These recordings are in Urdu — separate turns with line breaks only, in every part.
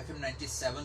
FM 97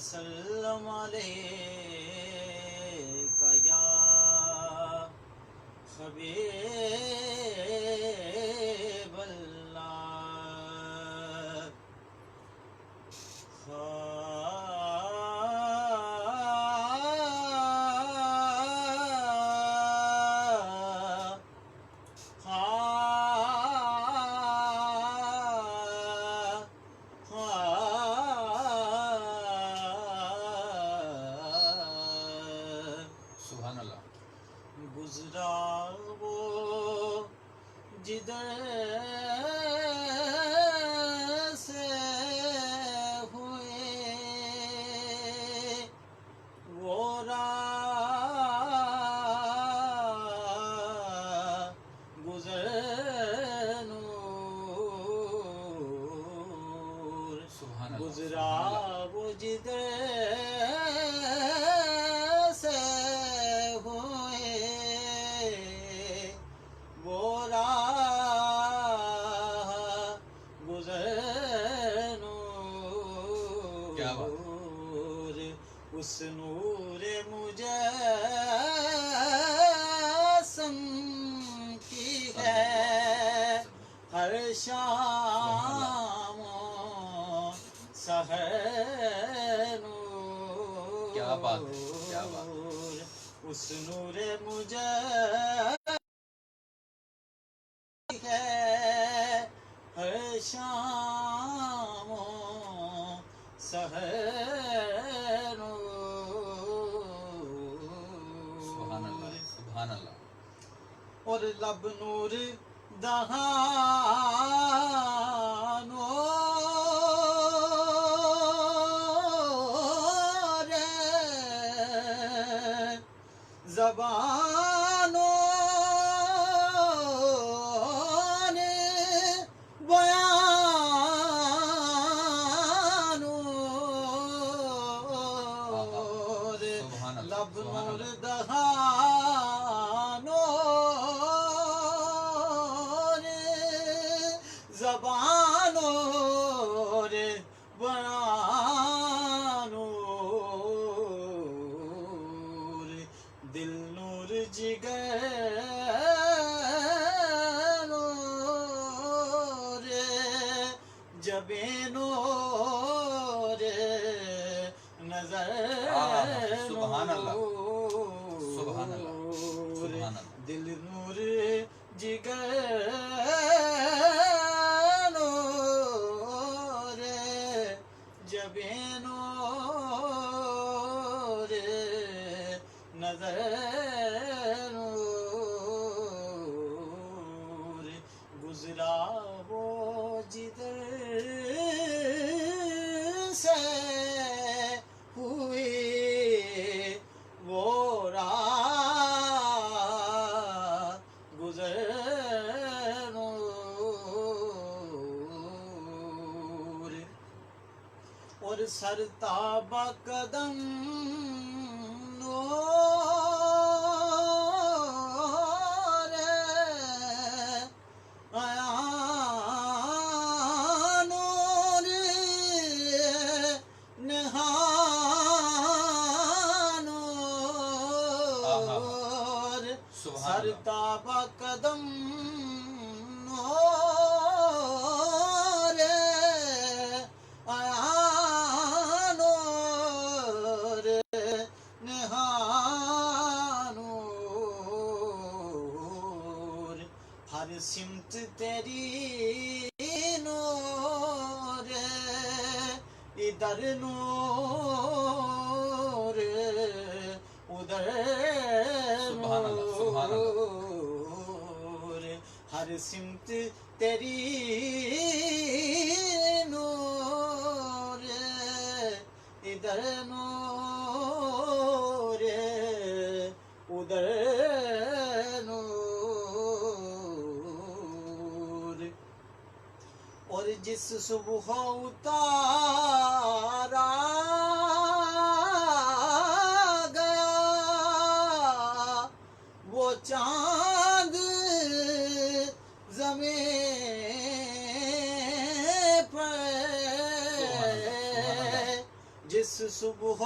وسلم علیک یا حبیب اللہ
سبحان اللہ
گزرا وہ جدھر سے ہوئے وہ راہ گزر نور
سبحان اللہ
گزرا وہ جدھر سے ہوئے وہ راہ گزر نور
کیا بات
اس نور مجسم کی ہے ہر شام و سحر نور
کیا بات ہے، کیا بات
اس نور مجسم ہے ہر شام و سحر
سبحان اللہ
نور
سبحان اللہ
اور لب نور دہان نور زبان بیان
سبحان اللہ
لب
سبحان
نور
اللہ
دہان زبان اور بیان نور دل نور جگر نور جبیں نور نظر
سبحان اللہ سبحان اللہ
نور
سبحان اللہ
دل نور جگر نور جبیں نور نظر نور گزرا وہ جدھر سے ہوئی وہ راہ گزر نور اور سر تابہ قدم نور آیا نور نہا نور
سبحان
سر
اللہ
تابہ قدم نور آیا نور نہا نور ہر سمت تیری نور ادھر نور ادھر
سبحان اللہ سبحان اللہ
نور ہر سمت تیری نور ادھر نور ادھر نور اور جس صبح اتارا گیا وہ چاند زمین پر جس صبح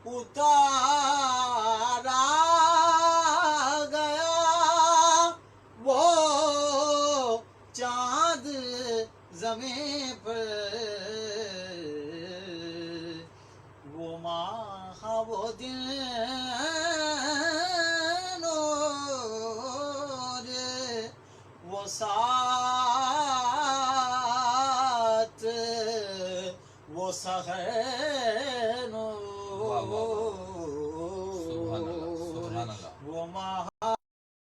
اتارا گیا وہ چاند زمین پر، وہ ماہ وہ دن اور وہ ساتھ وہ سحر
واہ واہ واہ، سبحان اللہ سبحان اللہ،
وہ ماہ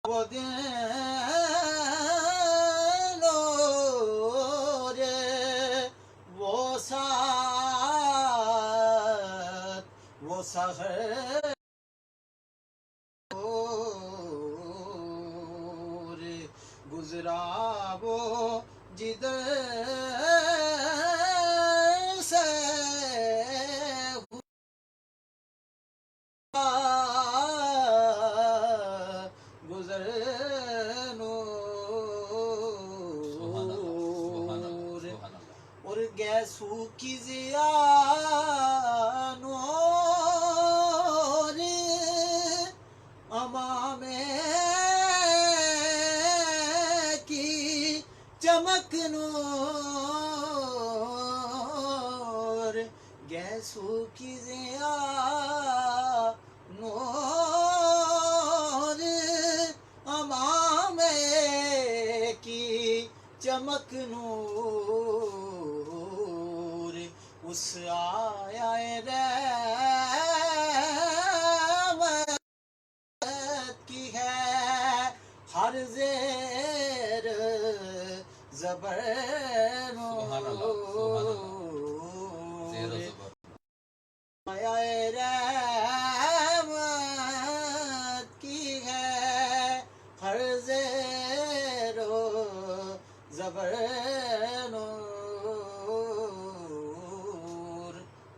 وہ دن اور وہ ساتھ وہ سحر اور گزرا وہ جدھر سے گزر
سبحان اللہ سبحان اللہ
نور
سبحان اللہ،
اور گیسو کی ضیا نور امام کی چمک نور گیسو کی ضیا نور امام کی چمک نور اس آیا رحمت کی ہے ہر زیر زبر
سبحان اللہ سبحان اللہ، زیر و
نور
زبر،
آیا رحمت کی ہے ہر زیر و زبر نور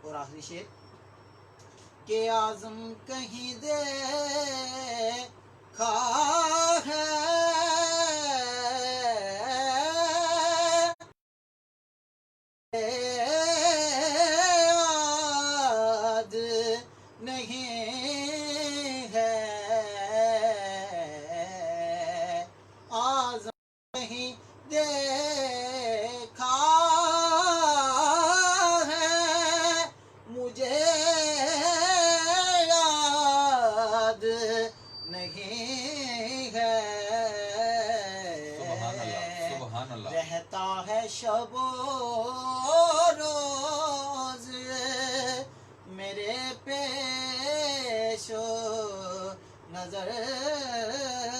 اور آخری شعر کہ اعظم کہیں دیکھا ہے یاد نہیں ہے اعظم کہیں دیکھا ہے مجھے یاد نہیں ہے
سبحان اللہ سبحان اللہ،
رہتا ہے شب و روز میرے پیش و نظر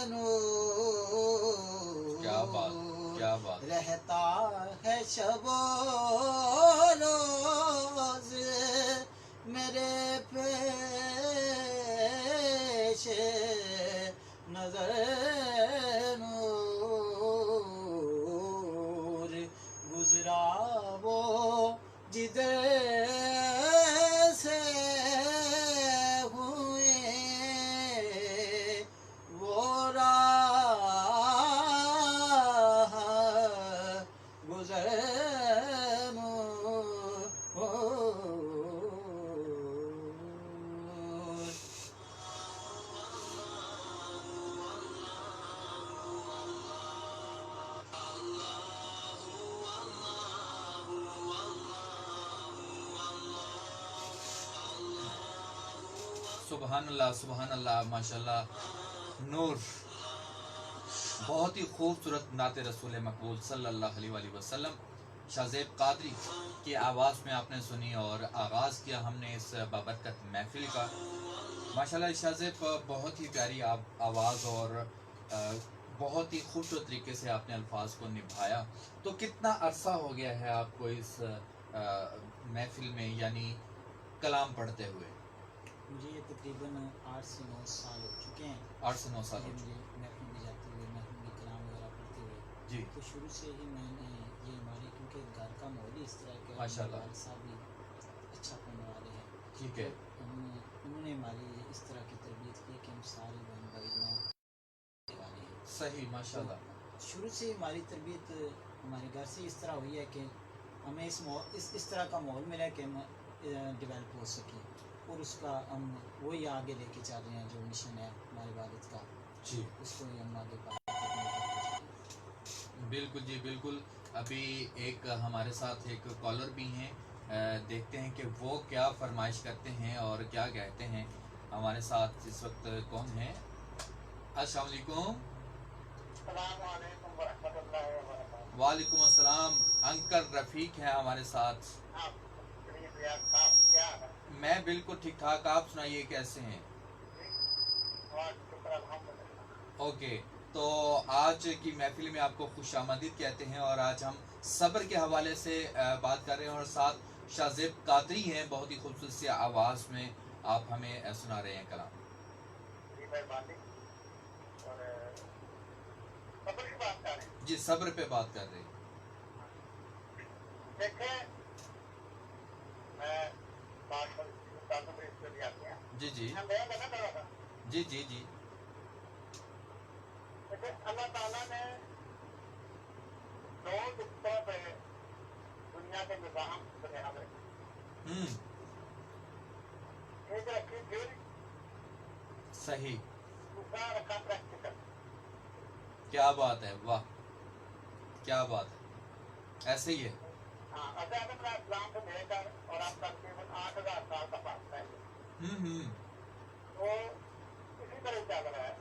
نور
کیا بات کیا بات،
رہتا ہے شب و روز میرے پیش نظر نور گزرا وہ جدھر سے ہوئے وہ راہ گزر نور
سبحان اللہ سبحان اللہ، ماشاء اللہ، نور، بہت ہی خوبصورت نعت رسول مقبول صلی اللہ علیہ وآلہ وسلم شاہ زیب قادری کی آواز میں آپ نے سنی اور آغاز کیا ہم نے اس بابرکت محفل کا۔ ماشاءاللہ شاہ زیب بہت ہی پیاری آواز اور بہت ہی خوبصورت طریقے سے آپ نے الفاظ کو نبھایا۔ تو کتنا عرصہ ہو گیا ہے آپ کو اس محفل میں یعنی کلام پڑھتے ہوئے؟
مجھے یہ تقریباً 8 سے 9 سال ہو چکے ہیں
8 سے 9 سال ہو چکے
مجھے محفل میں جاتے ہوئے محفل میں کلام وغیرہ پڑھتے ہوئے
جی،
تو شروع سے ہی میں نے یہ ہمارے کیونکہ گھر کا ماحول ہی اس طرح کا ہے
ماشاءاللہ۔
والد صاحب بھی اچھا پڑھنے والے ہیں
ٹھیک ہے،
تو انہوں نے ہماری اس طرح کی تربیت کی کہ ہم سارے بہن بھائی جو ہیں والے ہیں
صحیح، ماشاءاللہ،
شروع سے ہماری تربیت ہمارے گھر سے اس طرح ہوئی ہے کہ ہمیں اس طرح کا ماحول ملا کہ ہم ڈیولپ ہو سکے، اور اس کا ہم وہی آگے لے کے چل رہے ہیں جو مشن ہے ہمارے والد کا،
جی
اس کو ہی ہم آگے بڑھاتے
بالکل جی بالکل. ابھی ایک ہمارے ساتھ ایک کالر بھی ہیں، دیکھتے ہیں کہ وہ کیا فرمائش کرتے ہیں اور کیا کہتے ہیں. ہمارے ساتھ اس وقت کون ہیں؟ السلام علیکم.
السلام علیکم ورحمۃ اللہ وبرکاتہ.
وعلیکم السلام. انکل رفیق ہیں ہمارے ساتھ.
آپ شریف ریاض صاحب کیا ہے؟
میں بالکل ٹھیک ٹھاک. آپ سنائیے کیسے ہیں؟
اور شکر الحمدللہ.
اوکے، تو آج کی محفل میں آپ کو خوش آمدید کہتے ہیں، اور آج ہم صبر کے حوالے سے بات کر رہے ہیں، اور ساتھ شاہ زیب قادری ہیں، بہت ہی خوبصورت سی آواز میں آپ ہمیں سنا رہے ہیں کلام.
جی مہربانی. اور صبر کی بات کر رہے ہیں.
جی صبر پہ بات کر رہے ہیں.
دیکھیں میں بات تعلق اس پہ بھی آتے ہیں.
جی جی
ہم بیان کرنا تھوڑا سا.
جی جی جی
دیکھیں اللہ تعالیٰ نے دو نقطوں پہ دنیا کے نظام بنیاد رکھی.
ہوں
ایک رکھی تھیوری،
صحیح.
دوسرا رکھا پریکٹیکل.
کیا بات ہے، واہ کیا بات ہے. ایسے ہی ہے.
ہاں حضرت آدم علیہ السلام سے لے کر اور اب تقریباً 8,000 سال کا فاصلہ ہے.
ہوں
وہ اسی طرح چل رہا ہے.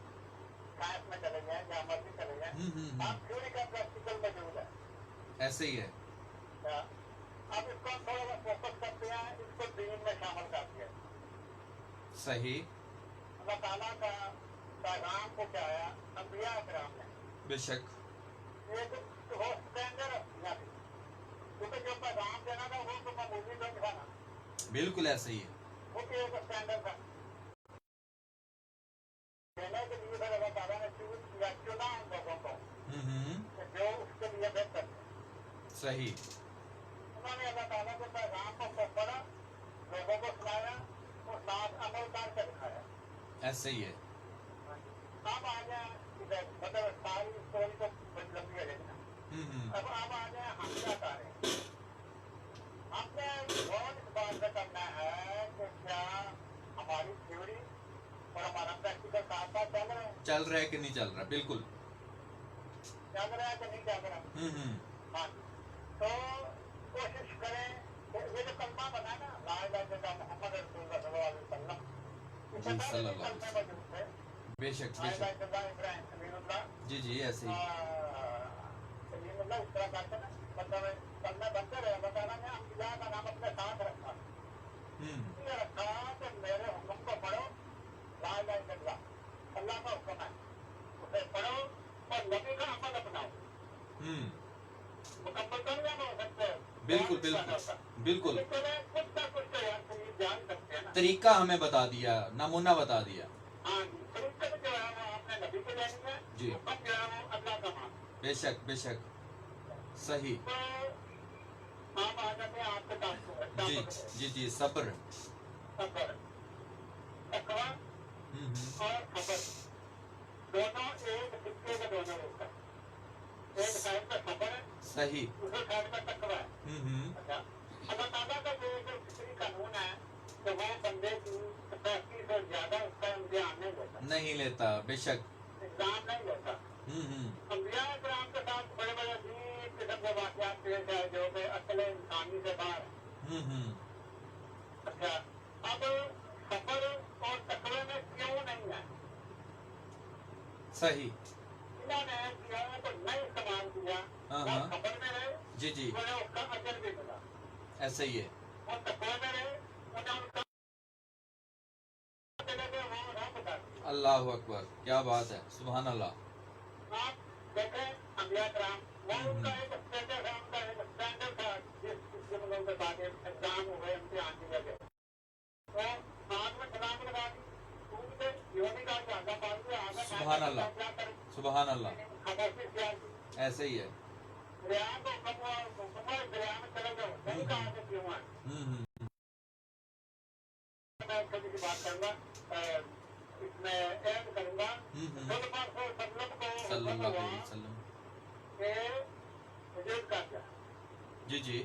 سائنس میں چلے جائیں جہاں مرضی چلے جائیں، آپ تھیوری کا پریکٹیکل موجود ہے.
ایسے ہی ہے.
اب اس کو ہم تھوڑا سا فوکس کرتے ہیں، اس کو دین میں شامل کرتے ہیں.
صحیح.
اللہ تعالیٰ کا پیغام کو کیا ہے انبیاء کرام نے
بے شک.
ایک وہ اسٹینڈرڈ دیا تھی، کیونکہ جو پیغام دینا تھا وہ تو معمولی تو تھا نا،
بالکل ایسے ہی ہے.
وہ بھی ایک اسٹینڈرڈ تھا. دینے کے لیے پھر اللہ تعالیٰ نے چوز کیا، چنا ان لوگوں کو کہ جو اس کے لیے بہتر ہے.
صحیح.
انہوں نے اللہ تعالیٰ کے پیغام کو پڑھا، لوگوں کو سنایا اور ساتھ عمل کر کے دکھایا.
ایسے ہی ہے.
اب آ جائیں مطلب ساری اسٹوری تو بڑی لمبی ہے لیکن اب آ جائیں ہم کیا کر رہے ہیں. ہم نے غور اس بات پہ کرنا ہے کہ کیا ہماری تھیوری اور ہمارا پریکٹیکل ساتھ ساتھ چل رہے ہیں.
چل رہا ہے کہ نہیں چل رہا. بالکل.
چل رہا ہے کہ نہیں چل رہا. ہاں جی. تو کوشش کریں کہ یہ جو کلمہ بنا ہے نا لا الہ الا اللہ محمد رسول اللہ صلی اللہ علیہ وسلم، اس سے
جی
پہلے
صلی
بھی
اللہ علیہ
کلمے
وسلم.
موجود تھے.
بے شک
لا
بے
الہ
شک.
الا اللہ ابراہیم خلیل اللہ،
جی جی ایسے ہی.
خلیل اللہ اس طرح کرتے نا مطلب کلمے بنتے رہے. اللہ تعالیٰ نے انبیاء کا نام اپنے ساتھ رکھا، اس لیے رکھا کہ میرے حکم کو پڑھو. لا الہ الا اللہ اللہ کا حکم ہے، اسے پڑھو اور نبی کا عمل اپناؤ. مکمل تو نہیں ہو سکتے،
بالکل بالکل بالکل.
کچھ نہ کچھ تو یار شریف جان سکتے ہیں نا.
طریقہ ہمیں بتا دیا، نمونہ بتا دیا.
ہاں جی. طریقت جو ہے وہ آپ نے نبی کو لینی ہے،
جی
حکم جو ہے وہ اللہ کا مان.
بے شک بے شک. صحیح.
تو آپ آ جاتے ہیں آپ کے
جی
ٹاپک
جی جی صبر.
صبر، تقویٰ اور خبر دونوں ایک سکے کے دونوں رخ ہیں. ایک سائڈ پہ خبر ہے،
صحیح.
دوسرے سائڈ پہ تقویٰ ہے. اچھا، اللہ تعالیٰ کا جو ایک فطری قانون ہے کہ وہ بندے کی کیپیسٹی سے زیادہ اس کا امتحان نہیں لیتا،
نہیں لیتا. بے شک.
ایگزام نہیں لیتا. انبیاء کرام کے ساتھ بڑے بڑے عجیب قسم کے واقعات پیش آئے جو کہ عقل انسانی سے باہر ہیں. اچھا، اب صبر اور تقوی میں کیوں نہیں ہے؟
صحیح.
انہوں نے کیا ہے تو نہیں استعمال کیا. وہ خبر میں رہے،
جی جی
انہیں اس کا اجر بھی ملا.
ایسے ہی ہے.
اور تقوی میں رہے، انہیں ان کا چلے گئے وہ راہ بتا دی.
اللہ اکبر. کیا بات ہے. سبحان اللہ.
آپ دیکھیں انبیاء کرام، وہ ان کا ایک اسٹینڈرڈ تھا، ان کا ایک اسٹینڈرڈ تھا جس کے مطلب کے بعد ایگزام ہوئے، امتحان دیے گئے. وہ آگ میں چھلانگ لگا دی، ٹوٹ گئے، یہ نہیں کہا کہ آگا پال دیا، آگا
سبحان اللہ.
کیا کریں.
سبحان اللہ.
خبر سے کیا کی.
ایسے ہی ہے.
دریا کو حکم ہوا، دریا میں چلے جاؤ، نہیں کہا کہ کیوں ہے. میں چھوٹی سی بات کروں گا، اس میں ایڈ کروں گا. صلی اللہ علیہ وسلم کو
صلی
حکم
اللہ
ہوا
علیہ وسلم.
کہ حجت کر جائے.
جی جی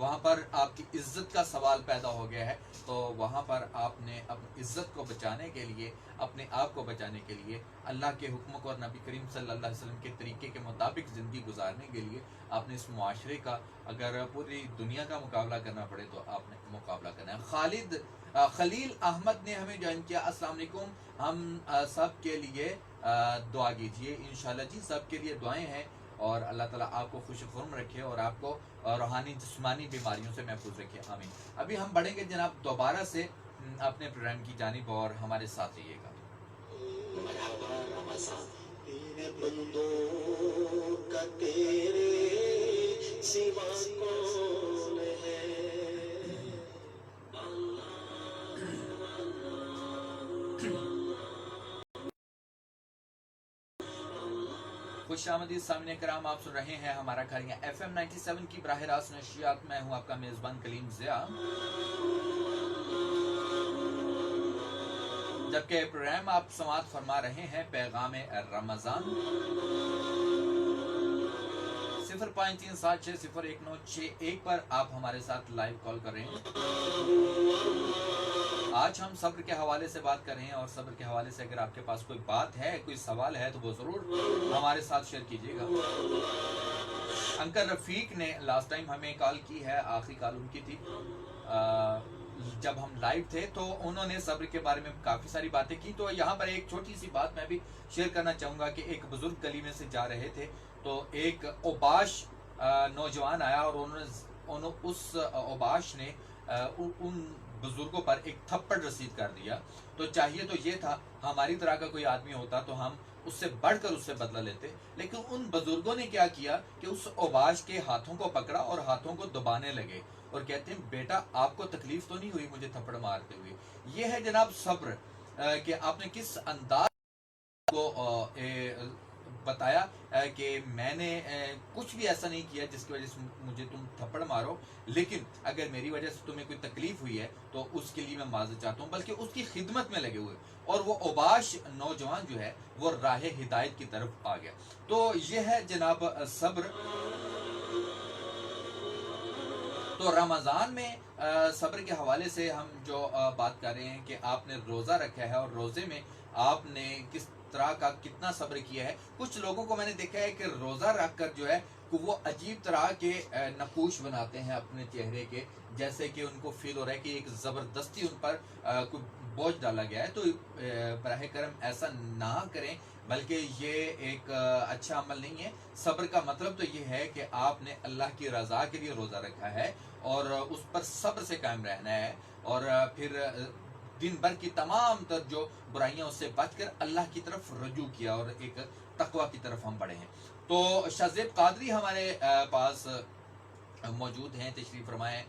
وہاں پر آپ کی عزت کا سوال پیدا ہو گیا ہے، تو وہاں پر آپ نے اپنی عزت کو بچانے کے لیے، اپنے آپ کو بچانے کے لیے، اللہ کے حکم کو اور نبی کریم صلی اللہ علیہ وسلم کے طریقے کے مطابق زندگی گزارنے کے لیے آپ نے اس معاشرے کا، اگر پوری دنیا کا مقابلہ کرنا پڑے تو آپ نے مقابلہ کرنا ہے۔ خلیل احمد نے ہمیں جوائن کیا، السلام علیکم، ہم سب کے لیے دعا کیجیے انشاءاللہ جی، سب کے لیے دعائیں ہیں، اور اللہ تعالیٰ آپ کو خوش خرم رکھے اور آپ کو روحانی جسمانی بیماریوں سے محفوظ رکھے، آمین۔ ابھی ہم بڑھیں گے جناب دوبارہ سے اپنے پروگرام کی جانب، اور ہمارے ساتھ رہیے گا۔
مرحبا رمضان تیرے بندوں کا تیرے سوا کون ہے؟
خوش آمدید سامعین کرام، آپ سن رہے ہیں ہمارا گھر FM 97 کی براہ راست نشریات، میں ہوں آپ کا میزبان کلیم ضیاء، جبکہ پروگرام آپ سماعت فرما رہے ہیں پیغام رمضان 0537601961 پر آپ ہمارے ساتھ لائیو کال کر رہے ہیں۔ آج ہم صبر کے حوالے سے بات کر رہے ہیں، اور صبر کے حوالے سے اگر آپ کے پاس کوئی بات ہے، کوئی سوال ہے، تو وہ ضرور ہمارے ساتھ شیئر کیجیے گا۔ انکل رفیق نے لاسٹ ٹائم ہمیں کال کی ہے، آخری کال ان کی تھی جب ہم لائیو تھے، تو انہوں نے صبر کے بارے میں کافی ساری باتیں کی۔ تو یہاں پر ایک چھوٹی سی بات میں بھی شیئر کرنا چاہوں گا کہ ایک بزرگ گلی میں سے جا رہے تھے، تو ایک اوباش نوجوان آیا، اور اس اوباش نے ان بزرگوں پر ایک تھپڑ رسید کر دیا۔ تو چاہیے تو یہ تھا، ہماری طرح کا کوئی آدمی ہوتا تو ہم اس سے بڑھ کر اس سے بدلہ لیتے، لیکن ان بزرگوں نے کیا کیا کہ اس اوباش کے ہاتھوں کو پکڑا اور ہاتھوں کو دبانے لگے، اور کہتے ہیں بیٹا آپ کو تکلیف تو نہیں ہوئی مجھے تھپڑ مارتے ہوئے؟ یہ ہے جناب صبر، کہ آپ نے کس انداز کو بتایا کہ میں نے کچھ بھی ایسا نہیں کیا جس کی وجہ سے مجھے تم تھپڑ مارو، لیکن اگر میری وجہ سے تمہیں کوئی تکلیف ہوئی ہے تو اس کے لیے میں معذرت چاہتا ہوں، بلکہ اس کی خدمت میں لگے ہوئے، اور وہ اوباش نوجوان جو ہے وہ راہ ہدایت کی طرف آ گیا۔ تو یہ ہے جناب صبر۔ تو رمضان میں صبر کے حوالے سے ہم جو بات کر رہے ہیں کہ آپ نے روزہ رکھا ہے، اور روزے میں آپ نے کس طرح کا کتنا صبر کیا ہے۔ کچھ لوگوں کو میں نے دیکھا ہے کہ روزہ رکھ کر جو ہے وہ عجیب طرح کے نقوش بناتے ہیں اپنے چہرے کے، جیسے کہ ان کو فیل ہو رہا ہے کہ ایک زبردستی ان پر کوئی بوجھ ڈالا گیا ہے۔ تو براہ کرم ایسا نہ کریں، بلکہ یہ ایک اچھا عمل نہیں ہے۔ صبر کا مطلب تو یہ ہے کہ آپ نے اللہ کی رضا کے لیے روزہ رکھا ہے، اور اس پر صبر سے قائم رہنا ہے، اور پھر دن بھر کی تمام تر جو برائیاں اس سے بچ کر اللہ کی طرف رجوع کیا، اور ایک تقوی کی طرف ہم بڑھے ہیں۔ تو شاذیب قادری ہمارے پاس موجود ہیں، تشریف فرمائے۔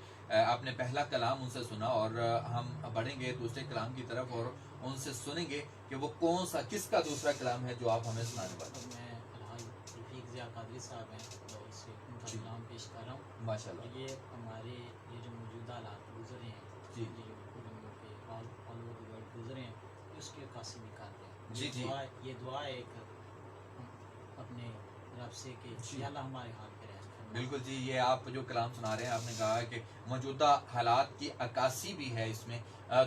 آپ نے پہلا کلام ان سے سنا، اور ہم بڑھیں گے دوسرے کلام کی طرف، اور ان سے سنیں گے کہ وہ کون سا، کس کا دوسرا کلام ہے جو آپ ہمیں سنانے والے ہیں۔
میں الحاج رفیق ضیاء قادری صاحب ہیں، تو اس سے ان کا کلام پیش کر رہا ہوں۔
ماشاءاللہ۔
یہ ہمارے یہ جو موجودہ حالات گزرے ہیں،
جی
یہ جو آل اوور دی ورلڈ گزرے ہیں، اس کی عکاسی نکال رہے ہیں۔
جی جی
یہ دعا ہے ایک اپنے رب سے کہ یا اللہ ہمارے حال پہ رحم فرما۔
بالکل جی، یہ آپ جو کلام سنا رہے ہیں، آپ نے کہا ہے کہ موجودہ حالات کی عکاسی بھی ہے اس میں،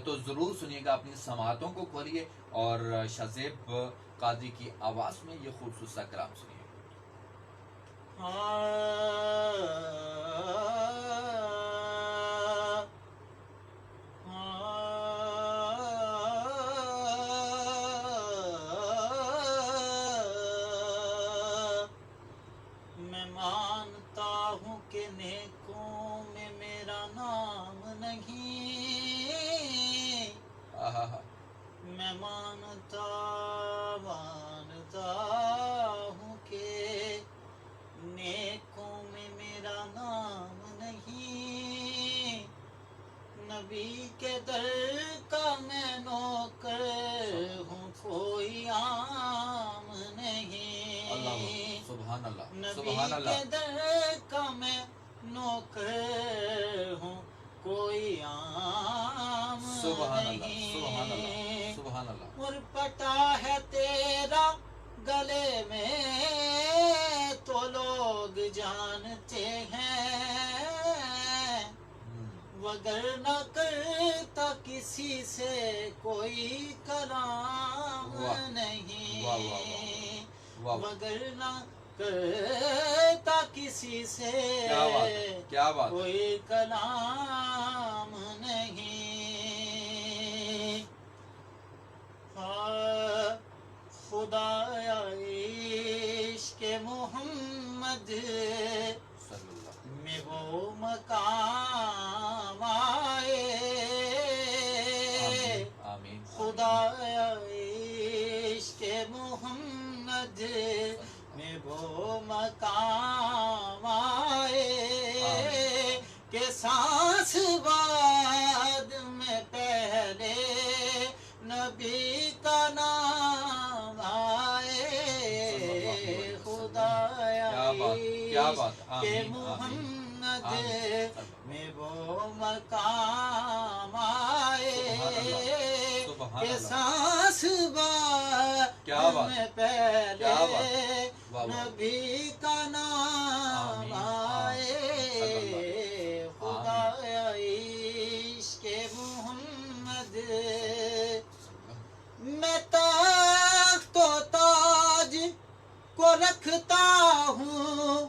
تو ضرور سنیے گا، اپنی سماعتوں کو کھولیے اور شاذیب قادری کی آواز میں یہ خوبصورت سا کلام سنیے۔
میں مانتا ہوں کہ نیکوں میں میرا نام نہیں، میں مانتا ہوں کہ نیکوں میں میرا نام نہیں، نبی کے در کا میں نوکر ہوں، کوئی عام نہیں،
سبحان اللہ،
نبی
سبحان
کے
اللہ۔
در کا میں نوکر ہوں، کوئی عام
سبحان اللہ،
نہیں،
سبحان اللہ، سبحان اللہ۔
مرپٹا ہے تیرا گلے میں تو لوگ جانتے ہیں، مگر نہ کرتا کسی سے کوئی کلام
واہ،
نہیں،
واہ، واہ، واہ، واہ۔
مگر نہ کرتا کسی سے
کیا بات ہے، کیا بات ہے۔
کوئی کلام نہیں۔ خدایا عشق محمد
صلی اللہ
میں وہ مقام آئے،
آمین،
خدایا عشق محمد میں وہ مقام آئے کہ سانس بعد میں پہلے نبی کا نام آئے، خدایا
کیا بات،
کہ
آمین،
محمد
آمین۔
میں وہ مقام آئے
سبحان
کہ
اللہ،
سانس
کیا
بعد
بات،
میں
کیا
پہلے
بات، واہ، واہ۔
نبی کا نام
آمین،
آئے،
آمین۔
خدایا عشق محمد۔ میں تخت و تاج کو رکھتا ہوں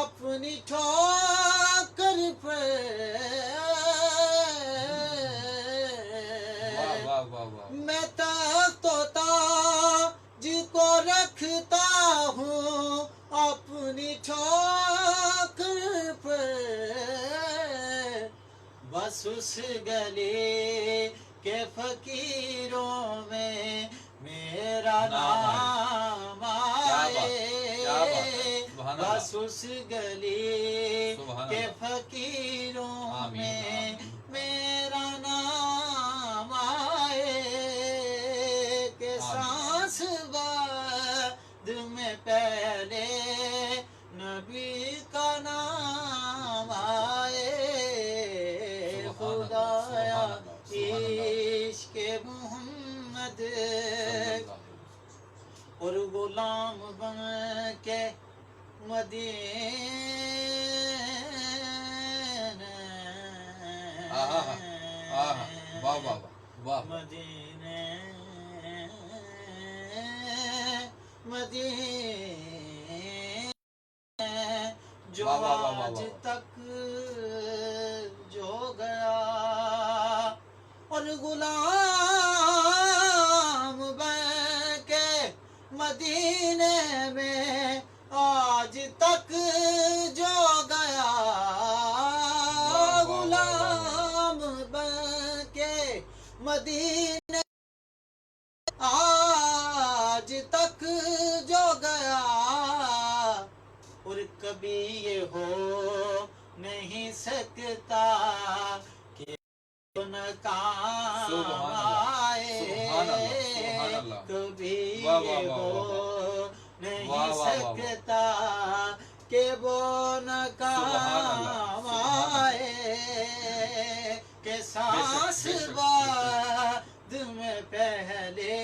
اپنی ٹھوکر پہ،
واہ، واہ، واہ، واہ۔
میں تخت و تاج کو رکھتا ہوں اپنی ٹھوکر پہ، بس اس گلی کے فقیروں میں میرا نام آئے، بس اس گلی کے فقیروں میں میرا نام آئے کہ سانس بعد میں پہلے نبی کا نام آئے، خدایا عشق محمد۔ اور غلام بن کے مدینے
واہ، واہ، واہ۔
مدینے جو آج تک جو گیا، اور غلام بن کے مدینے میں آج تک جو گیا، غلام بن کے مدینے آج تک جو گیا، اور کبھی یہ ہو نہیں سکتا کہ ناکام آئے، کبھی یہ ہو نہیں سکتا کہ وہ ناکام آئے کہ سانس بعد میں پہلے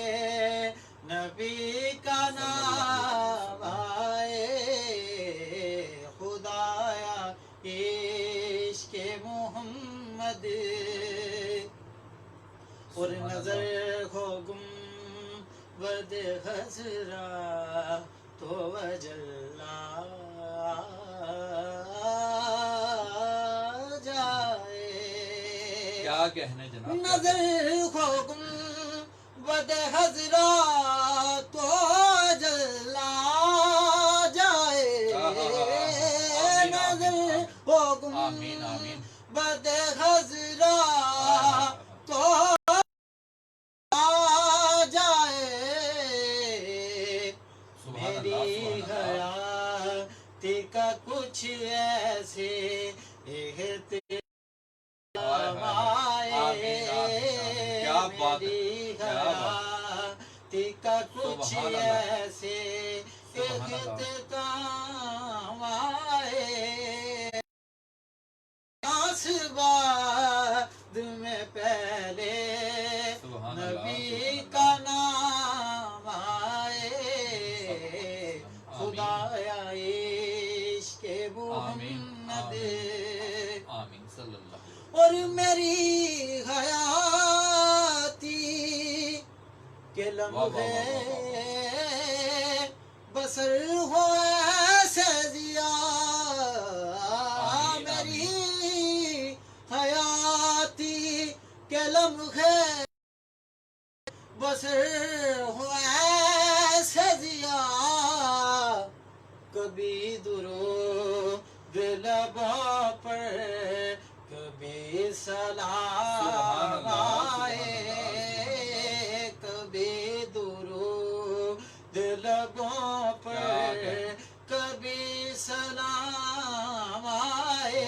نبی کا نام آئے، خدایا عشق محمد۔ اور نظر ہو گنبد خضرا تو وجلا جائے،
کیا کہنے جناب،
نظر ہو گنبد خضرا تو جلا جائے، نظر ہو
آمین، آمین۔
گنبد خضرا تو جائے، میری حیاتی کا کچھ ایسے احترام آئے، میری حیاتی کا کچھ ایسے اختتام آئے، سانس بعد میں پہلے نبی کا نام آئے، خدایا عشق محمد۔
آمین صلی اللہ علیہ
اور میری حیاتی کے لمحے بسر ہو ایسے ضیاء، میری حیاتی کے لمحے بسر ہو ایسے ضیاء، کبھی درود لبوں پر کبھی سلام آئے، کبھی درود لبوں پر کبھی سلام آئے،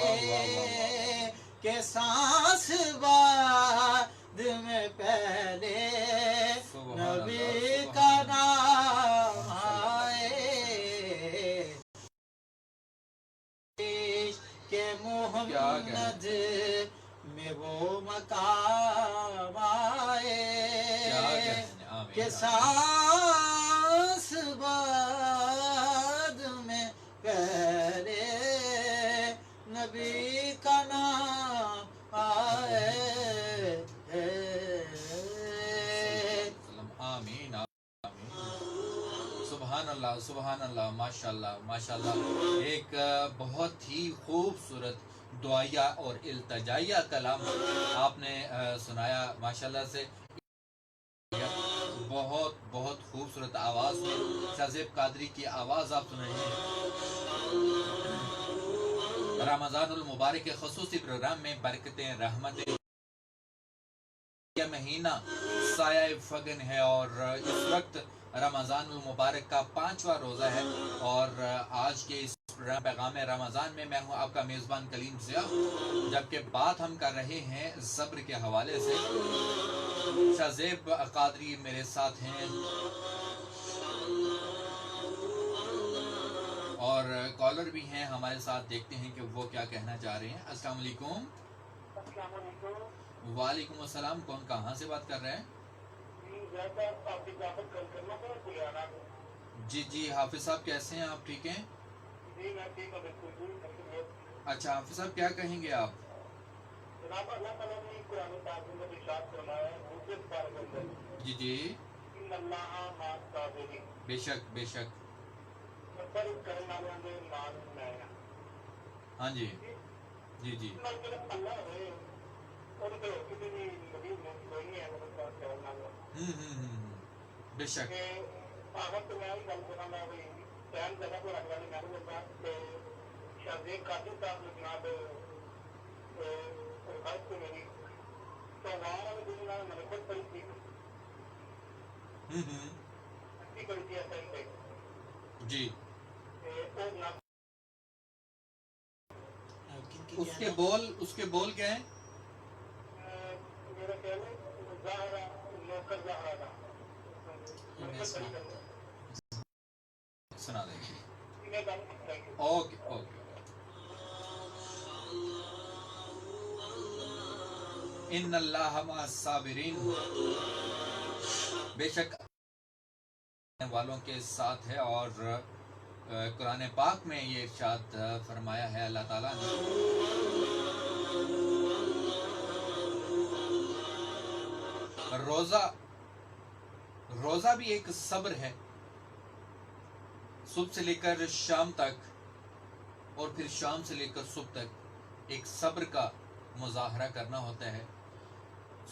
کہ سانس بعد میں پہلے نبی کا نام آئے، کہ محمد میں وہ مقام آئے، کہ سانس بعد میں پہلے نبی کا نام آئے۔
آمین آمین سبحان اللہ سبحان اللہ ماشاء اللہ ماشاء اللہ۔ ایک بہت ہی خوبصورت دعائیہ اور التجائیہ کلام آپ نے سنایا ماشاء اللہ سے، بہت بہت خوبصورت آواز میں شاہ زیب قادری کی آواز آپ سن رہے ہیں۔ رمضان المبارک کے خصوصی پروگرام میں برکتیں رحمتیں، یہ مہینہ سایہ فگن ہے اور اس وقت رمضان المبارک کا 5واں روزہ ہے، اور آج کے اس پروگرام پیغام رمضان میں میں ہوں آپ کا میزبان کلیم ضیاء، جبکہ بات ہم کر رہے ہیں صبر کے حوالے سے۔ شاہ زیب قادری میرے ساتھ ہیں اور کالر بھی ہیں ہمارے ساتھ، دیکھتے ہیں کہ وہ کیا کہنا چاہ رہے ہیں۔ السلام علیکم۔
السلام علیکم
وعلیکم السلام، کون کہاں سے بات کر رہے ہیں؟
جی زیادہ آپ کی دعوت کل کرنا تھا پلیانا کو۔
جی جی حافظ صاحب کیسے ہیں آپ؟ ٹھیک ہیں؟
جی میں ٹھیک ہوں بالکل جی بہت
اچھا حافظ صاحب کیا کہیں گے آپ؟
جناب اللہ تعالیٰ نے قرآن پاک میں ارشاد فرمایا ہے دوسرے پارے کے اندر
جی جی
ان اللہ مع الصابرین،
بے شک بے شک،
صبر کرنے والوں کے نال میں ہے۔
ہاں جی جی جی
اللہ کے اللہ ہے اور تو کسی بھی نبی میں کوئی نہیں ہے وہ بات کرنا ہے
بے شک
کہ آغت میں ہی گل کرنا میں وہی ٹائم جگہ کو رکھ والی میں نے بتا کہ شاہ زیب قادری صاحب نے جناب رفایت کو میری تو وہاں والی دنیا میں نے خود پڑھی تھی اچھی پڑھی تھی ایسا ہی کہیں
جی۔
اور نہ
اس کے بول کیا ہیں؟
میرا خیال ہے ظاہرہ نوکر ظاہرہ کا
سنا دیں گے۔
میں گل کریں گے
اوکے اوکے۔ ان اللہ مع الصابرین، بے شک والوں کے ساتھ ہے، اور قرآن پاک میں یہ ارشاد فرمایا ہے اللہ تعالیٰ نے، روزہ بھی ایک صبر ہے، صبح سے لے کر شام تک اور پھر شام سے لے کر صبح تک ایک صبر کا مظاہرہ کرنا ہوتا ہے۔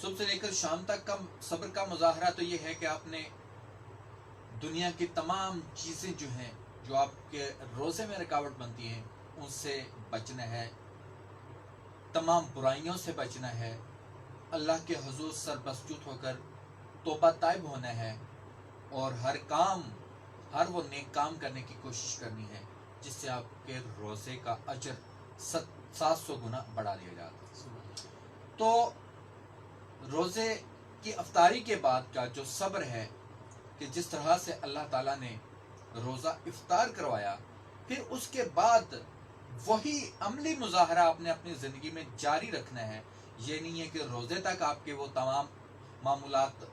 صبح سے لے کر شام تک کا صبر کا مظاہرہ تو یہ ہے کہ آپ نے دنیا کی تمام چیزیں جو ہیں جو آپ کے روزے میں رکاوٹ بنتی ہیں ان سے بچنا ہے، تمام برائیوں سے بچنا ہے، اللہ کے حضور سر مسجود ہو کر توبہ طائب ہونا ہے، اور ہر وہ نیک کام کرنے کی کوشش کرنی ہے جس سے آپ کے روزے کا اجر 700 گنا بڑھا دیا جاتا ہے۔ تو روزے کی افطاری کے بعد کا جو صبر ہے کہ جس طرح سے اللہ تعالیٰ نے روزہ افطار کروایا، پھر اس کے بعد وہی عملی مظاہرہ آپ نے اپنی زندگی میں جاری رکھنا ہے۔ یہ نہیں ہے کہ روزے تک آپ کے وہ تمام معمولات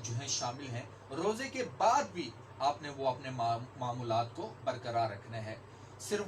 جو ہیں شامل ہیں، روزے کے بعد بھی آپ نے وہ اپنے معمولات کو برقرار رکھنا ہے۔ صرف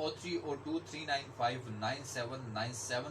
0302395797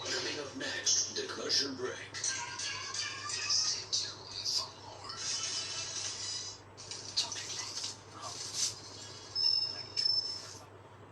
Coming up next, the commercial break.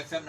FM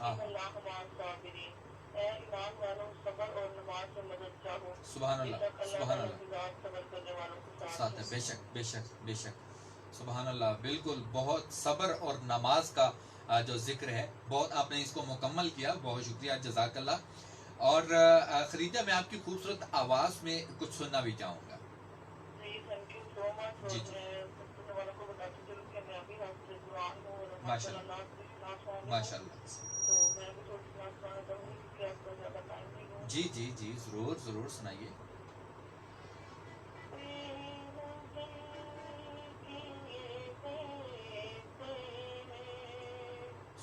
ہاں
اللہ ہمارے صابرین اے ایمان والوں صبر اور نماز سے مدد چاہو
سبحان
بے
اللہ
شک اللہ
سبحان
تعالیٰ
اللہ
کی ذات صبر کرنے والوں کے
ساتھ
ساتھ
ہے، بے شک بے شک بے شک، سبحان اللہ، بالکل بہت صبر اور نماز کا جو ذکر ہے، بہت آپ نے اس کو مکمل کیا، بہت شکریہ، جزاک اللہ۔ اور خدیجہ میں آپ کی خوبصورت آواز میں کچھ سننا بھی چاہوں گا۔
جی تھینک یو سو مچ، اور
جی جی
میں سننے والوں کو بتاتی چلوں کہ میں ابھی حافظ قرآن ہوں اور
ماشاء
ماشاء
اللہ
اللہ کی کلاس والی ہوں،
ماشاء اللہ،
تو میں بھی تھوڑی کلاس سنانا چاہوں گی کیونکہ آپ کا زیادہ ٹائم نہیں ہوں۔
جی جی جی، ضرور ضرور سنائیے۔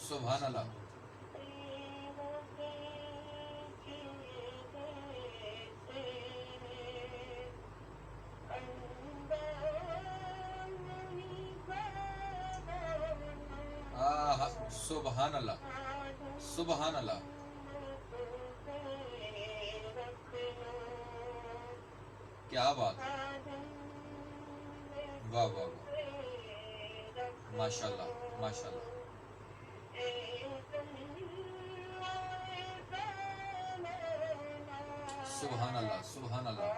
سبحان اللہ سبحان اللہ سبحان اللہ، کیا بات ہے، واہ واہ واہ، ماشاء اللہ ماشاء اللہ، سبحان اللہ سبحان اللہ،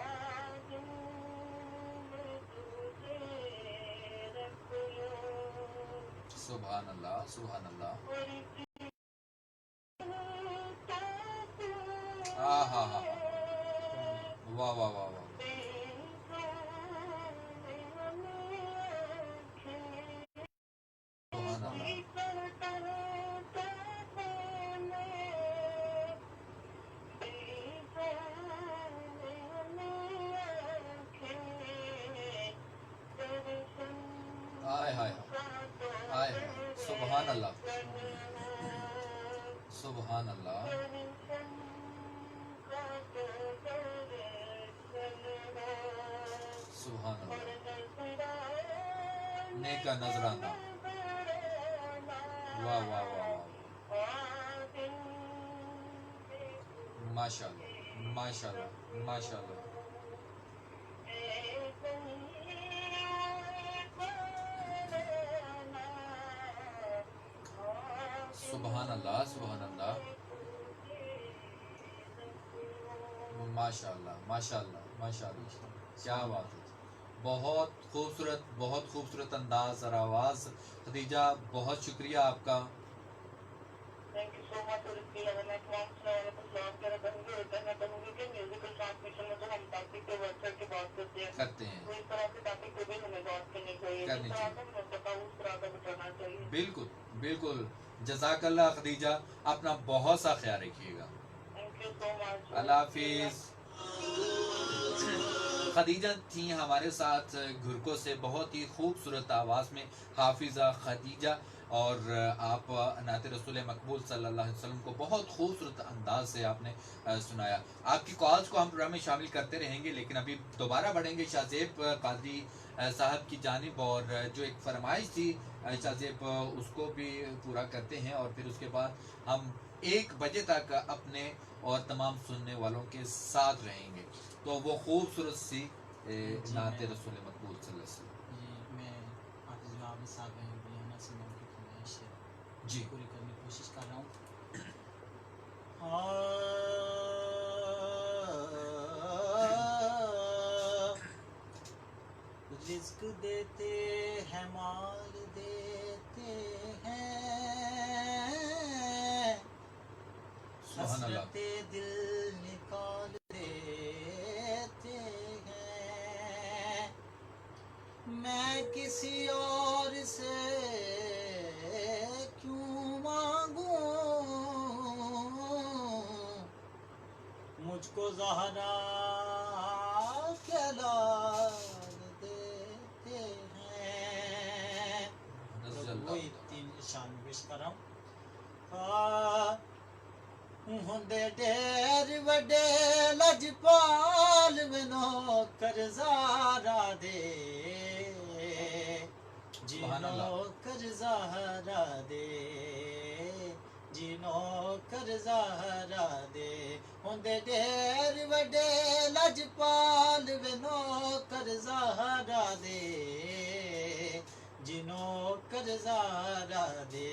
سبحان اللہ سبحان اللہ، ہاں ہاں ہاں، واہ واہ واہ واہ، سبحان اللہ، آئے ہائے آئے ہائے، سبحان اللہ سبحان اللہ، سبحان اللہ، نیکا نذرانہ، واہ واہ واہ واہ، ماشاء اللہ ماشاء اللہ ماشاء اللہ، سبحان اللہ سبحان اللہ، ماشاء اللہ ماشاء اللہ ماشاء اللہ، کیا بات ہے، بہت خوبصورت انداز اور آواز، خدیجہ بہت شکریہ آپ کا۔
تھینک یو سو مچ، اور اس کے علاوہ میں تمام سننے والوں کو سلام کہنا چاہوں گی اور کہنا چاہوں گی کہ میوزیکل ٹرانسمیشن میں تو ہم ٹاپک کے ورڈ کر کے بات کرتے ہیں،
کرتے ہیں،
تو اس طرح کے ٹاپک پہ بھی ہمیں بات کرنی چاہیے،
کرنی
جس طرح
چاہیے،
کا ہمیں پتا ہو اس طرح کا بتانا چاہیے۔
بالکل بالکل، جزاک اللہ خدیجہ، اپنا بہت سا خیال رکھیے گا،
تھینک یو سو مچ،
اللہ حافظ۔ خدیجہ تھیں ہمارے ساتھ گھرکو سے، بہت ہی خوبصورت آواز میں حافظہ خدیجہ، اور آپ نعت رسول مقبول صلی اللہ علیہ وسلم کو بہت خوبصورت انداز سے آپ نے سنایا۔ آپ کی کالز کو ہم پروگرام میں شامل کرتے رہیں گے، لیکن ابھی دوبارہ بڑھیں گے شاہ زیب قادری صاحب کی جانب، اور جو ایک فرمائش تھی شاہ زیب اس کو بھی پورا کرتے ہیں، اور پھر اس کے بعد ہم 1 بجے تک اپنے اور تمام سننے والوں کے ساتھ رہیں گے۔ تو وہ خوبصورت سی نعت رسول مقبول صلی اللہ علیہ وسلم،
جی میں حافظ جواب صاحب بیانہ سنام کی فرمائش
جی
پوری کرنے کی کوشش کر رہا ہوں۔ رزق دیتے ہیں، مال دیتے ہیں،
سبحان اللہ،
حسرت دل نکال دیتے ہیں، میں کسی اور سے کیوں مانگوں، مجھ کو زہرا کے لال دیتے ہیں۔
نزل
تو
اللہ
وہی 3 شان پیش کر رہا ہوں۔ ہوندے ڈیر وڈے لجپال منو کرزارا دے،
سبحان اللہ،
جنو کرزارا دے، جنو کرزارا دے، ہوندے ڈیر وڈے لجپال منو کرزارا دے، جنو کرزارا دے،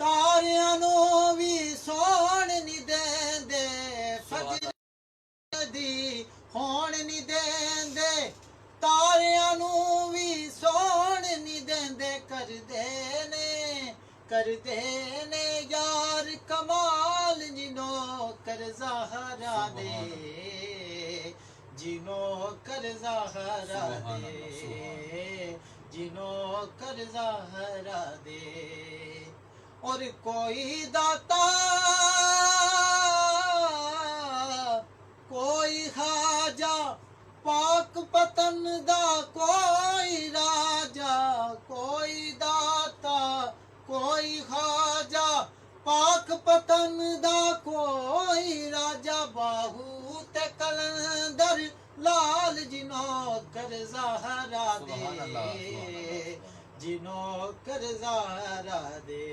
ਤਾਰਿਆਂ ਨੂੰ ਵੀ ਸੌਣ ਨਹੀਂ ਦੇਂਦੇ ਫਜਰ ਦੀ ਹੋਣ ਨਹੀਂ ਦੇਂਦੇ ਤਾਰਿਆਂ ਨੂੰ ਵੀ ਸੌਣ ਨਹੀਂ ਦੇਂਦੇ ਕਰਦੇ ਨੇ ਯਾਰ ਕਮਾਲ ਜਿਨੋ ਕਰ ਜ਼ਹਰਾ ਦੇ ਜਿਨੋ ਕਰ ਜ਼ਹਰਾ ਦੇ ਜਿਨੋ ਕਰ ਜ਼ਹਰਾ ਦੇ اور کوئی داتا کوئی خواجہ پاک پتن دا کوئی راجا کوئی داتا کوئی خواجہ پاک پتن دا کوئی راجا باہو تے کلندر لال جنو کر زہرا دے جنو کر زہرا دے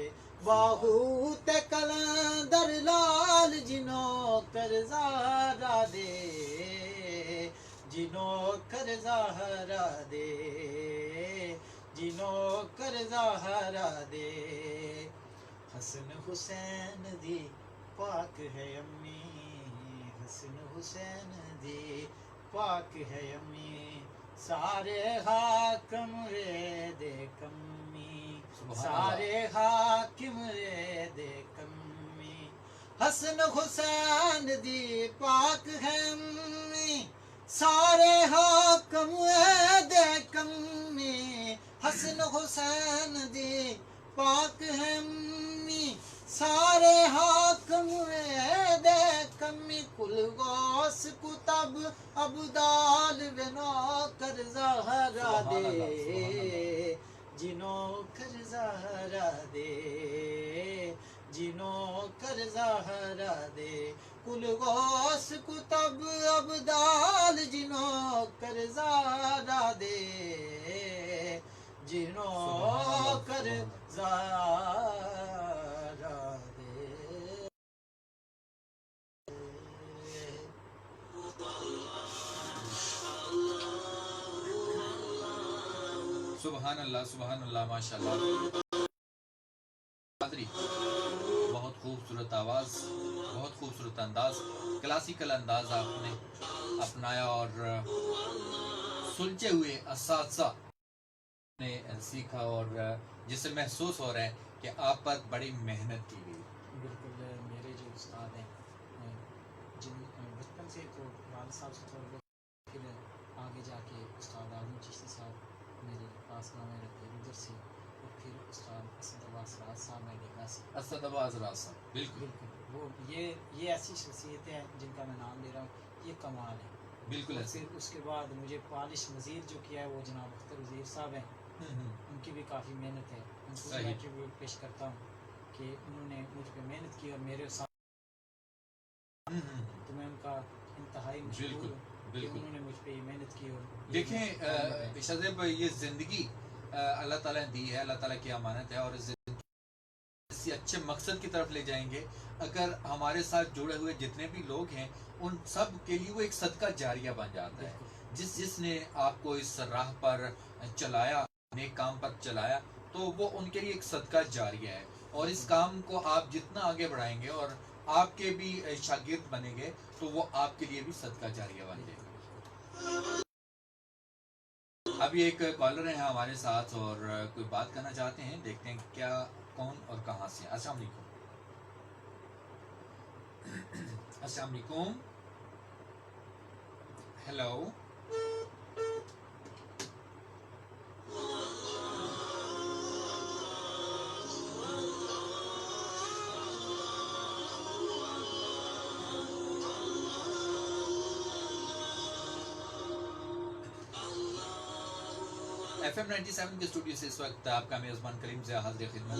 باہو تے کلندر لال جنو کر زہرا دے جنو کر زہرا دے جنو کر زہرا دے حسن حسین دی پاک ہے امی حسن حسین دی پاک ہے امی سارے حاکم رے دے کمی سارے حاکم رے دے کمی حسن حسین دی پاک ہے امی سارے حاکم رے دے کمی حسن حسین دی پاک ہے امی سارے حاکم رے دے کمی کل غوث کتب ابدال بنو کر زہرا دے جنو کر زہرا دے جنو کر زہرا دے کل غوث کتب ابدال جنو کر زہرا دے جنو کر زہرا دے
سبحان اللہ ماشاءاللہ بہت خوبصورت آواز بہت خوبصورت انداز کلاسیکل انداز آپ نے اپنایا اور سلجھے ہوئے اساتذہ نے سیکھا اور جس سے محسوس ہو رہا ہے کہ آپ پر بڑی محنت کی گئی
بالکل میرے جو استاد ہیں جن بچپن سے تو والد صاحب سے تھوڑا بہت پھر آگے جا کے استاد اعظم چشتی صاحب میرے پاس گاؤں میں رہتے ادھر سے اور پھر استاد اسد عباس راز صاحب میں ڈیگا سے
اسد عباس راز صاحب بالکل
وہ یہ ایسی شخصیتیں ہیں جن کا میں نام لے رہا ہوں یہ کمال ہے
بالکل
اور
ایسے
پھر اس کے بعد مجھے پالش مزید جو کیا ہے وہ جناب اختر وزیر صاحب ہیں ان کی بھی کافی محنت ہے ان کو میں ٹریبیوٹ پیش کرتا ہوں کہ انہوں نے مجھ پہ محنت کی اور میرے ساتھ تو میں ان کا انتہائی مشکور ہوں کہ انہوں نے مجھ پہ یہ محنت کی اور
دیکھیں شاذیب یہ زندگی اللہ تعالیٰ نے دی ہے اللہ تعالیٰ کی امانت ہے اور زندگی کسی اچھے مقصد کی طرف لے جائیں گے اگر ہمارے ساتھ جڑے ہوئے جتنے بھی لوگ ہیں ان سب کے لیے وہ ایک صدقہ جاریہ بن جاتا ہے جس نے آپ کو اس راہ پر چلایا نیک کام پر چلایا تو وہ ان کے لیے ایک صدقہ جاریہ ہے اور اس کام کو آپ جتنا آگے بڑھائیں گے اور آپ کے بھی شاگرد بنیں گے تو وہ آپ کے لیے بھی صدقہ جاریہ بن جائے گا ابھی ایک کالر ہیں ہمارے ساتھ اور کوئی بات کرنا چاہتے ہیں دیکھتے ہیں کیا کون اور کہاں سے السلام علیکم السلام علیکم ہیلو FM 97 کے اسٹوڈیو سے اس وقت آپ کا میزبان کلیم سے حاضر خدمت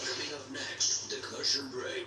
Coming up next, the commercial break.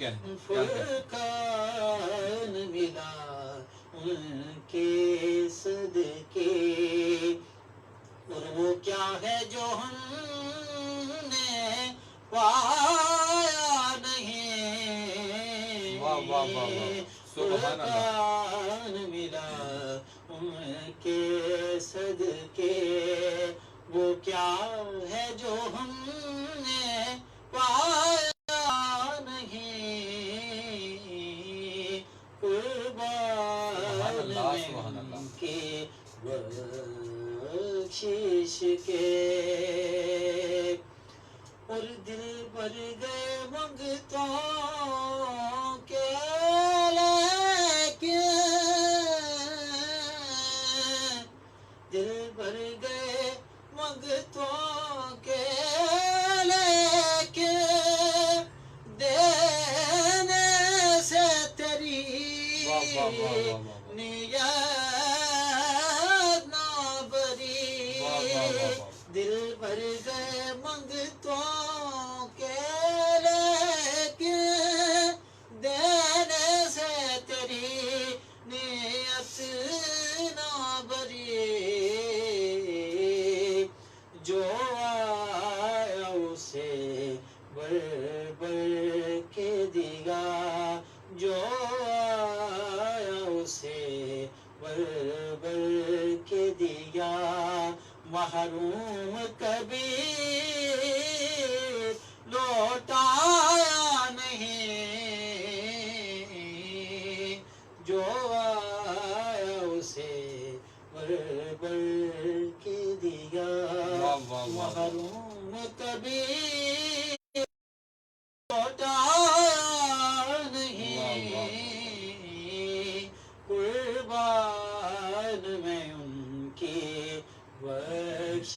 کیا ہے
فرقان ملا ان کے صدقے اور وہ کیا ہے جو ہم نے پایا نہیں
واہ واہ واہ واہ سبحان اللہ
فرقان ملا ان کے صدقے وہ کیا ہے جو ہم نے پایا نہیں قربان
سبحان اللہ
میں کے بخشش کے اور دل بھر گئے منگتوں کے لیکن دل بھر گئے منگتوں کے لیکن دینے سے تیری
واہ واہ واہ واہ واہ
نیت نہ بری
واہ واہ واہ واہ
دل بھر گئے منگتوں کے لیکن دینے سے تیری نیت نہ بری جو آیا اسے بر بر کے دیا جو آیا اسے بر بر کے دیا محروم کبھی لوٹایا نہیں جو آیا اسے بر بر کے دیا
واہ واہ واہ
محروم کبھی لوٹایا نہیں قربان میں ان کی بخش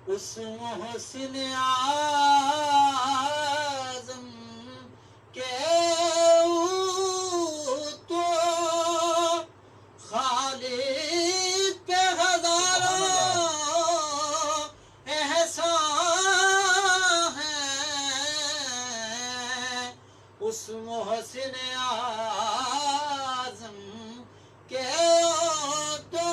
اس محسن اعظم کے تو خالق پہ ہزاروں احسان ہے اس محسن اعظم کے تو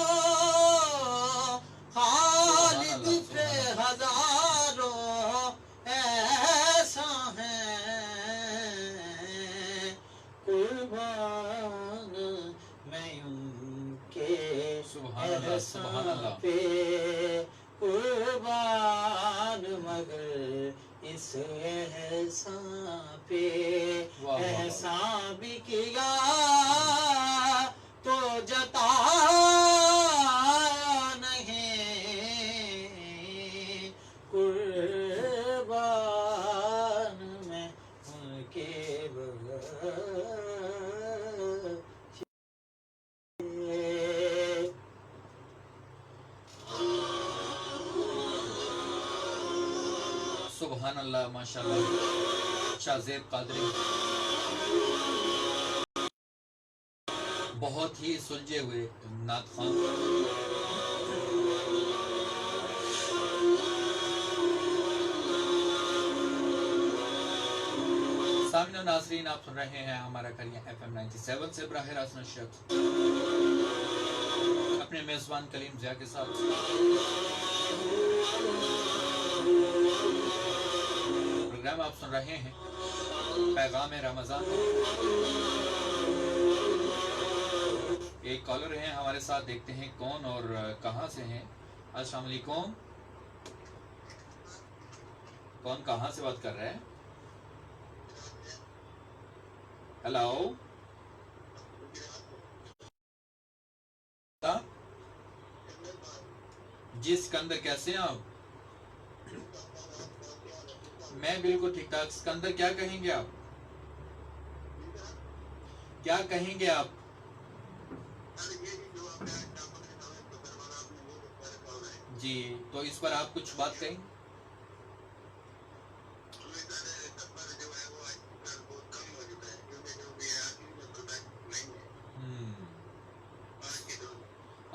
خالق پہ ہزاروں احسان ہے قربان میں ان کے
سبحان اللہ سبحان اللہ
پہ قربان مگر اس احسان پہ
واہ واہ واہ
احسان بھی کیا تو جتایا نہیں قربان میں ان کے
سبحان اللہ ماشاء اللہ شاہ زیب قادری بہت ہی سلجھے ہوئے نعت خوان سامنے ناظرین آپ سن رہے ہیں ہمارا کلیاں FM 97 سے براہ راست نشر اپنے میزبان کلیم ضیاء کے ساتھ پروگرام آپ سن رہے ہیں پیغام رمضان ایک کالر ہیں ہمارے ساتھ دیکھتے ہیں کون اور کہاں سے ہیں السلام علیکم کون کہاں سے بات کر رہے ہیں ہیلو جی سکندر کیسے ہیں آپ میں بالکل ٹھیک ٹھاک سکندر کیا کہیں گے آپ کیا کہیں گے آپ جی تو اس پر آپ کچھ بات کہیں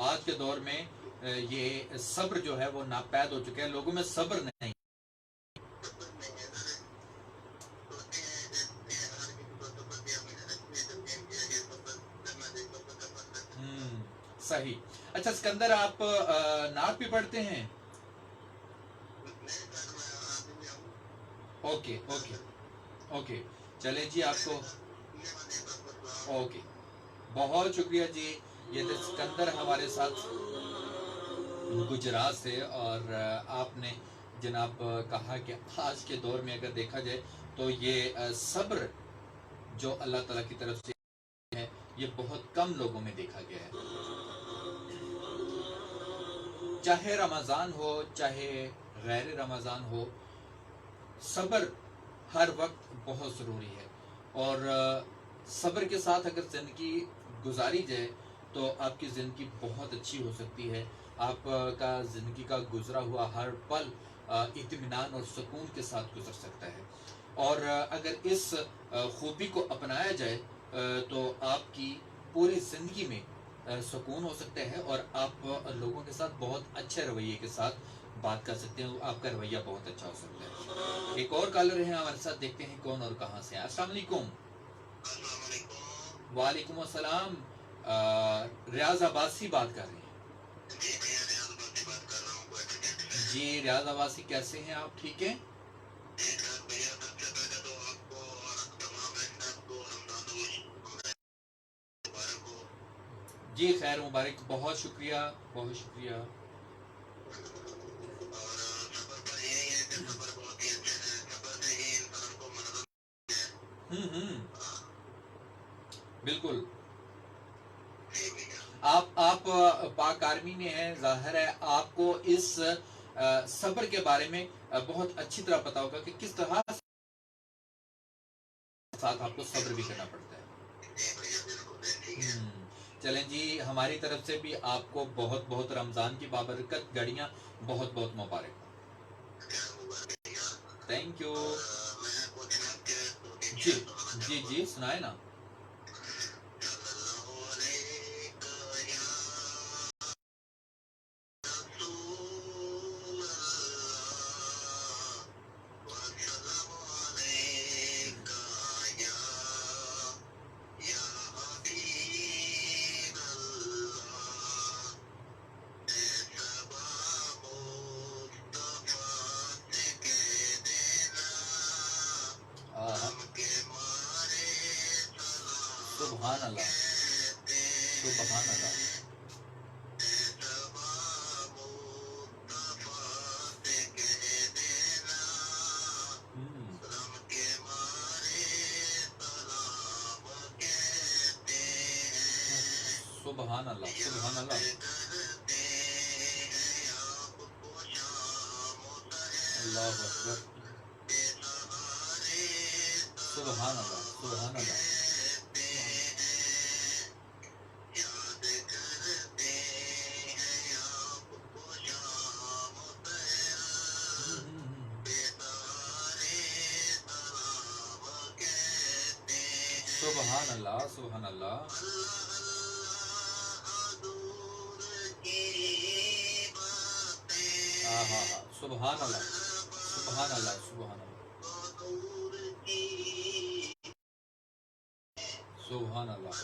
آج کے دور میں یہ صبر جو ہے وہ ناپید ہو چکا ہے لوگوں میں صبر نہیں صحیح. اچھا سکندر آپ نعت بھی پڑھتے ہیں؟ اوکے اوکے اوکے چلے جی آپ کو اوکے بہت شکریہ جی. یہ تو سکندر ہمارے ساتھ گجرات سے. اور آپ نے جناب کہا کہ آج کے دور میں اگر دیکھا جائے تو یہ صبر جو اللہ تعالیٰ کی طرف سے ہے یہ بہت کم لوگوں میں دیکھا گیا ہے. چاہے رمضان ہو چاہے غیر رمضان ہو صبر ہر وقت بہت ضروری ہے. اور صبر کے ساتھ اگر زندگی گزاری جائے تو آپ کی زندگی بہت اچھی ہو سکتی ہے. آپ کا زندگی کا گزرا ہوا ہر پل اطمینان اور سکون کے ساتھ گزر سکتا ہے. اور اگر اس خوبی کو اپنایا جائے تو آپ کی پوری زندگی میں سکون ہو سکتا ہے اور آپ لوگوں کے ساتھ بہت اچھے رویے کے ساتھ بات کر سکتے ہیں. آپ کا رویہ بہت اچھا ہو سکتا ہے. ایک اور کالر ہیں ہمارے ساتھ, دیکھتے ہیں کون اور کہاں سے. السلام علیکم. وعلیکم السلام. ریاض عباسی بات کر رہے ہیں. جی ریاض عباسی کیسے ہیں آپ, ٹھیک ہیں؟ جی خیر مبارک, بہت شکریہ بہت شکریہ. بالکل آپ پاک آرمی میں ہیں, ظاہر ہے آپ کو اس صبر کے بارے میں بہت اچھی طرح پتا ہوگا کہ کس طرح ساتھ آپ کو صبر بھی کرنا پڑتا ہے. چلیں جی ہماری طرف سے بھی آپ کو بہت بہت رمضان کی بابرکت گھڑیاں بہت بہت مبارک. Thank you. جی جی جی سنائے نا. سبحان اللہ سبحان اللہ. سبحان اللہ سبحان اللہ. اللہ اکبر. سبحان اللہ سبحان اللہ. سبحان اللہ سبحان اللہ. سبحان اللہ سبحان اللہ سبحان اللہ سبحان اللہ.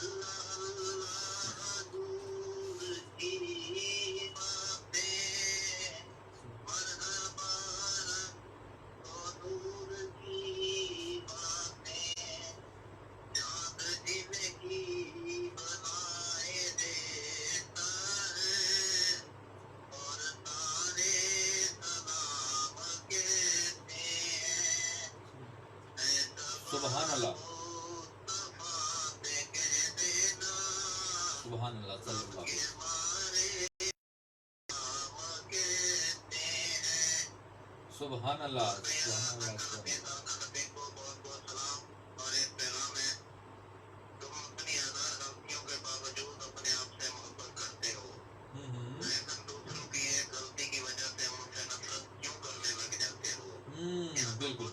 سبحان اللہ سبحان اللہ صلی اللہ علیہ وسلم. سبحان اللہ سبحان اللہ سبحان اللہ. بالکل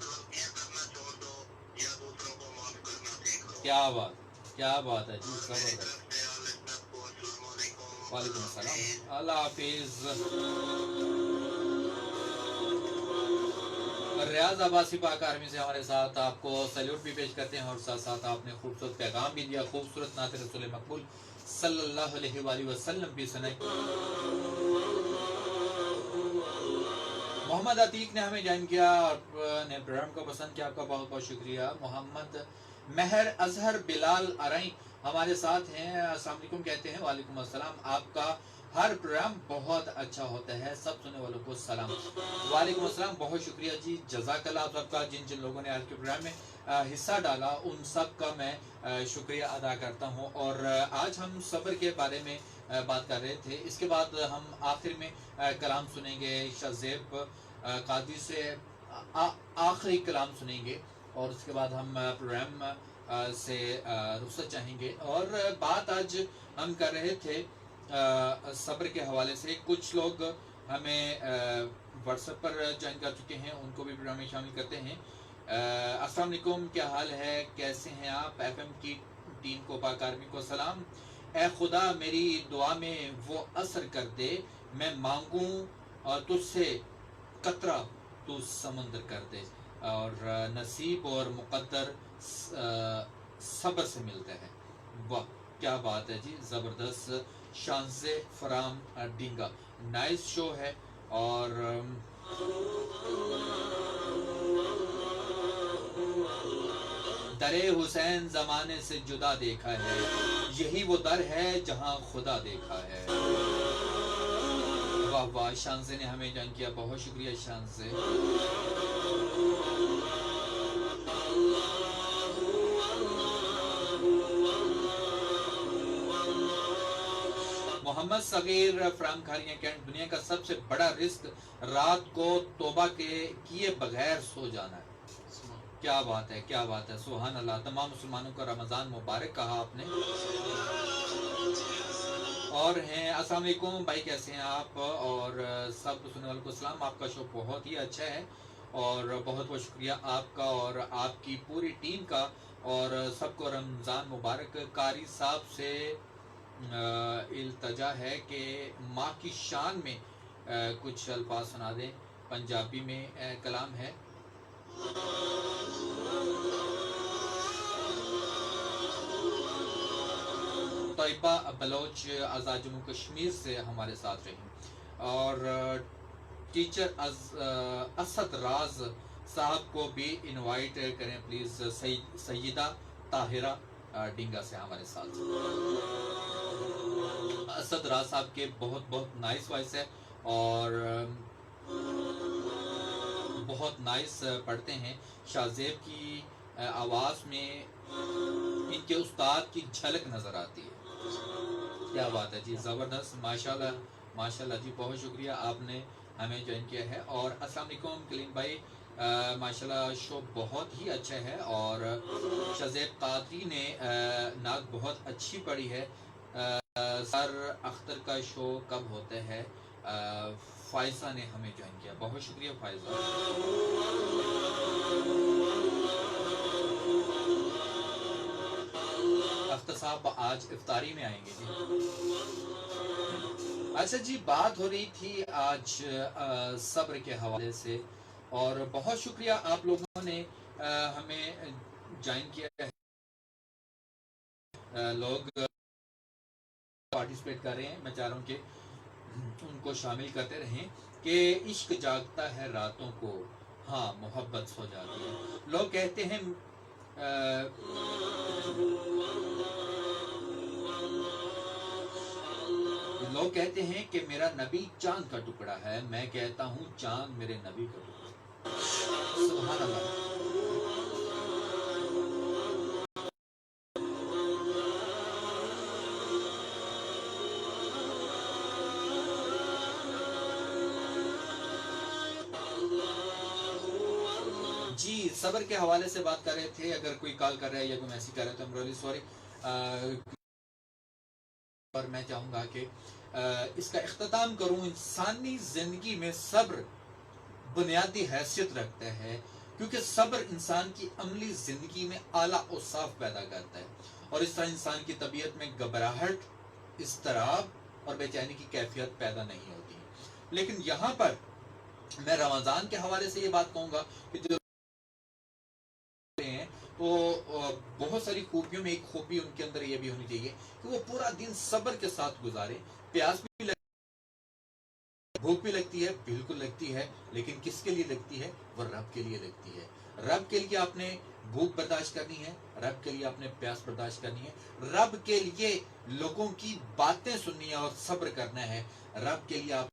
کیا بات ہے جی. زبردست. وعلیکم السلام. اللہ حافظ. ریاض عباسی پاک آرمی سے ہمارے ساتھ آپ کو سیلوٹ بھی پیش کرتے ہیں اور ساتھ ساتھ آپ نے خوبصورت پیغام بھی دیا. خوبصورت نعت رسول مقبول صلی اللہ علیہ وآلہ وسلم بھی سنائی. محمد عتیق نے ہمیں جوائن کیا اور نے پروگرام کو پسند کیا. آپ کا بہت بہت شکریہ. محمد مہر اظہر بلال ارائیں ہمارے ساتھ ہیں. السلام علیکم کہتے ہیں. وعلیکم السلام. آپ کا ہر پروگرام بہت اچھا ہوتا ہے. سب سننے والوں کو سلام. وعلیکم السلام. بہت شکریہ جی. جزاک اللہ آپ سب کا. جن جن لوگوں نے آج کے پروگرام میں حصہ ڈالا ان سب کا میں شکریہ ادا کرتا ہوں. اور آج ہم صبر کے بارے میں بات کر رہے تھے. اس کے بعد ہم آخر میں کلام سنیں گے. شاہ زیب قادری سے آخری کلام سنیں گے اور اس کے بعد ہم پروگرام سے رخصت چاہیں گے. اور بات آج ہم کر رہے تھے صبر کے حوالے سے. کچھ لوگ ہمیں واٹس ایپ پر جوائن کر چکے ہیں, ان کو بھی پروگرام میں شامل کرتے ہیں. السلام علیکم, کیا حال ہے, کیسے ہیں آپ؟ ایف ایم کی ٹیم کو, پاک آرمی کو سلام. اے خدا میری دعا میں وہ اثر کر دے, میں مانگوں تجھ سے قطرہ تو سمندر کر دے. اور نصیب اور مقدر صبر سے ملتا ہے. واہ کیا بات ہے جی, زبردست. شانز فرام ڈینگا, نائس شو ہے. اور در حسین زمانے سے جدا دیکھا ہے, یہی وہ در ہے جہاں خدا دیکھا ہے. واہ واہ. شانزے نے ہمیں جوائن کیا, بہت شکریہ شانزے. محمد صغیر فرام کھاریاں کینٹ, دنیا کا سب سے بڑا رزق رات کو توبہ کیے بغیر سو جانا ہے. کیا بات ہے, کیا بات ہے, سبحان اللہ. تمام مسلمانوں کا رمضان مبارک کہا آپ نے. اور ہیں السلام علیکم بھائی, کیسے ہیں آپ؟ اور سب سننے والوں کو سلام. آپ کا شو بہت ہی اچھا ہے اور بہت بہت شکریہ آپ کا اور آپ کی پوری ٹیم کا. اور سب کو رمضان مبارک. قاری صاحب سے التجا ہے کہ ماں کی شان میں کچھ الفاظ سنا دیں. پنجابی میں کلام ہے. طیبہ بلوچ آزاد جموں کشمیر سے ہمارے ساتھ رہی. اور ٹیچر اسد راز صاحب کو بھی انوائٹ کریں پلیز. سیدہ طاہرہ ڈینگا سے ہمارے ساتھ. اسد راز صاحب کے بہت بہت نائس وائس ہے اور بہت نائس پڑھتے ہیں. شاہ زیب کی آواز میں ان کے استاد کی جھلک نظر آتی ہے. کیا بات ہے جی, زبردست. ماشاءاللہ ماشاءاللہ جی, بہت شکریہ آپ نے ہمیں جوائن کیا ہے. اور السلام علیکم کلیم بھائی, ماشاءاللہ شو بہت ہی اچھا ہے. اور شاہ زیب قادری نے نعت بہت اچھی پڑھی ہے. سر اختر کا شو کب ہوتا ہے؟ فائزہ نے ہمیں جوائن کیا, بہت شکریہ فائزہ. اختر صاحب آج افطاری میں آئیں گے جی. اچھا جی, بات ہو رہی تھی آج صبر کے حوالے سے اور بہت شکریہ آپ لوگوں نے ہمیں جوائن کیا ہے. لوگ پارٹیسپیٹ کر رہے ہیں, میں چاہ رہا ہوں کہ ان کو شامل کرتے رہیں. کہ عشق جاگتا ہے راتوں کو, ہاں محبت سو جاتی ہے. لوگ کہتے ہیں کہ میرا نبی چاند کا ٹکڑا ہے. میں کہتا ہوں چاند میرے نبی کا ٹکڑا. سبحان اللہ. جی, صبر کے حوالے سے بات کر رہے تھے. اگر کوئی کال کر رہا ہے یا کوئی میسج کر رہا ہے تو I'm really sorry. اور میں چاہوں گا کہ اس کا اختتام کروں. انسانی زندگی میں صبر بنیادی حیثیت رکھتا ہے کیونکہ صبر انسان کی عملی زندگی میں اعلیٰ اوصاف پیدا کرتا ہے اور اس طرح انسان کی طبیعت میں گھبراہٹ, اضطراب اور بے چینی کی کیفیت پیدا نہیں ہوتی. لیکن یہاں پر میں رمضان کے حوالے سے یہ بات کہوں گا کہ جو ہیں وہ بہت ساری خوبیوں میں ایک خوبی ان کے اندر یہ بھی ہونی چاہیے کہ وہ پورا دن صبر کے ساتھ گزارے. پیاس بھی بھوک بھی لگتی ہے، بالکل لگتی ہے، لیکن کس کے لیے لگتی ہے؟ وہ رب کے لیے لگتی ہے. رب کے لیے آپ نے بھوک برداشت کرنی ہے، رب کے لیے آپ نے پیاس برداشت کرنی ہے، رب کے لیے لوگوں کی باتیں سننی ہے اور صبر کرنا ہے، رب کے لیے آپ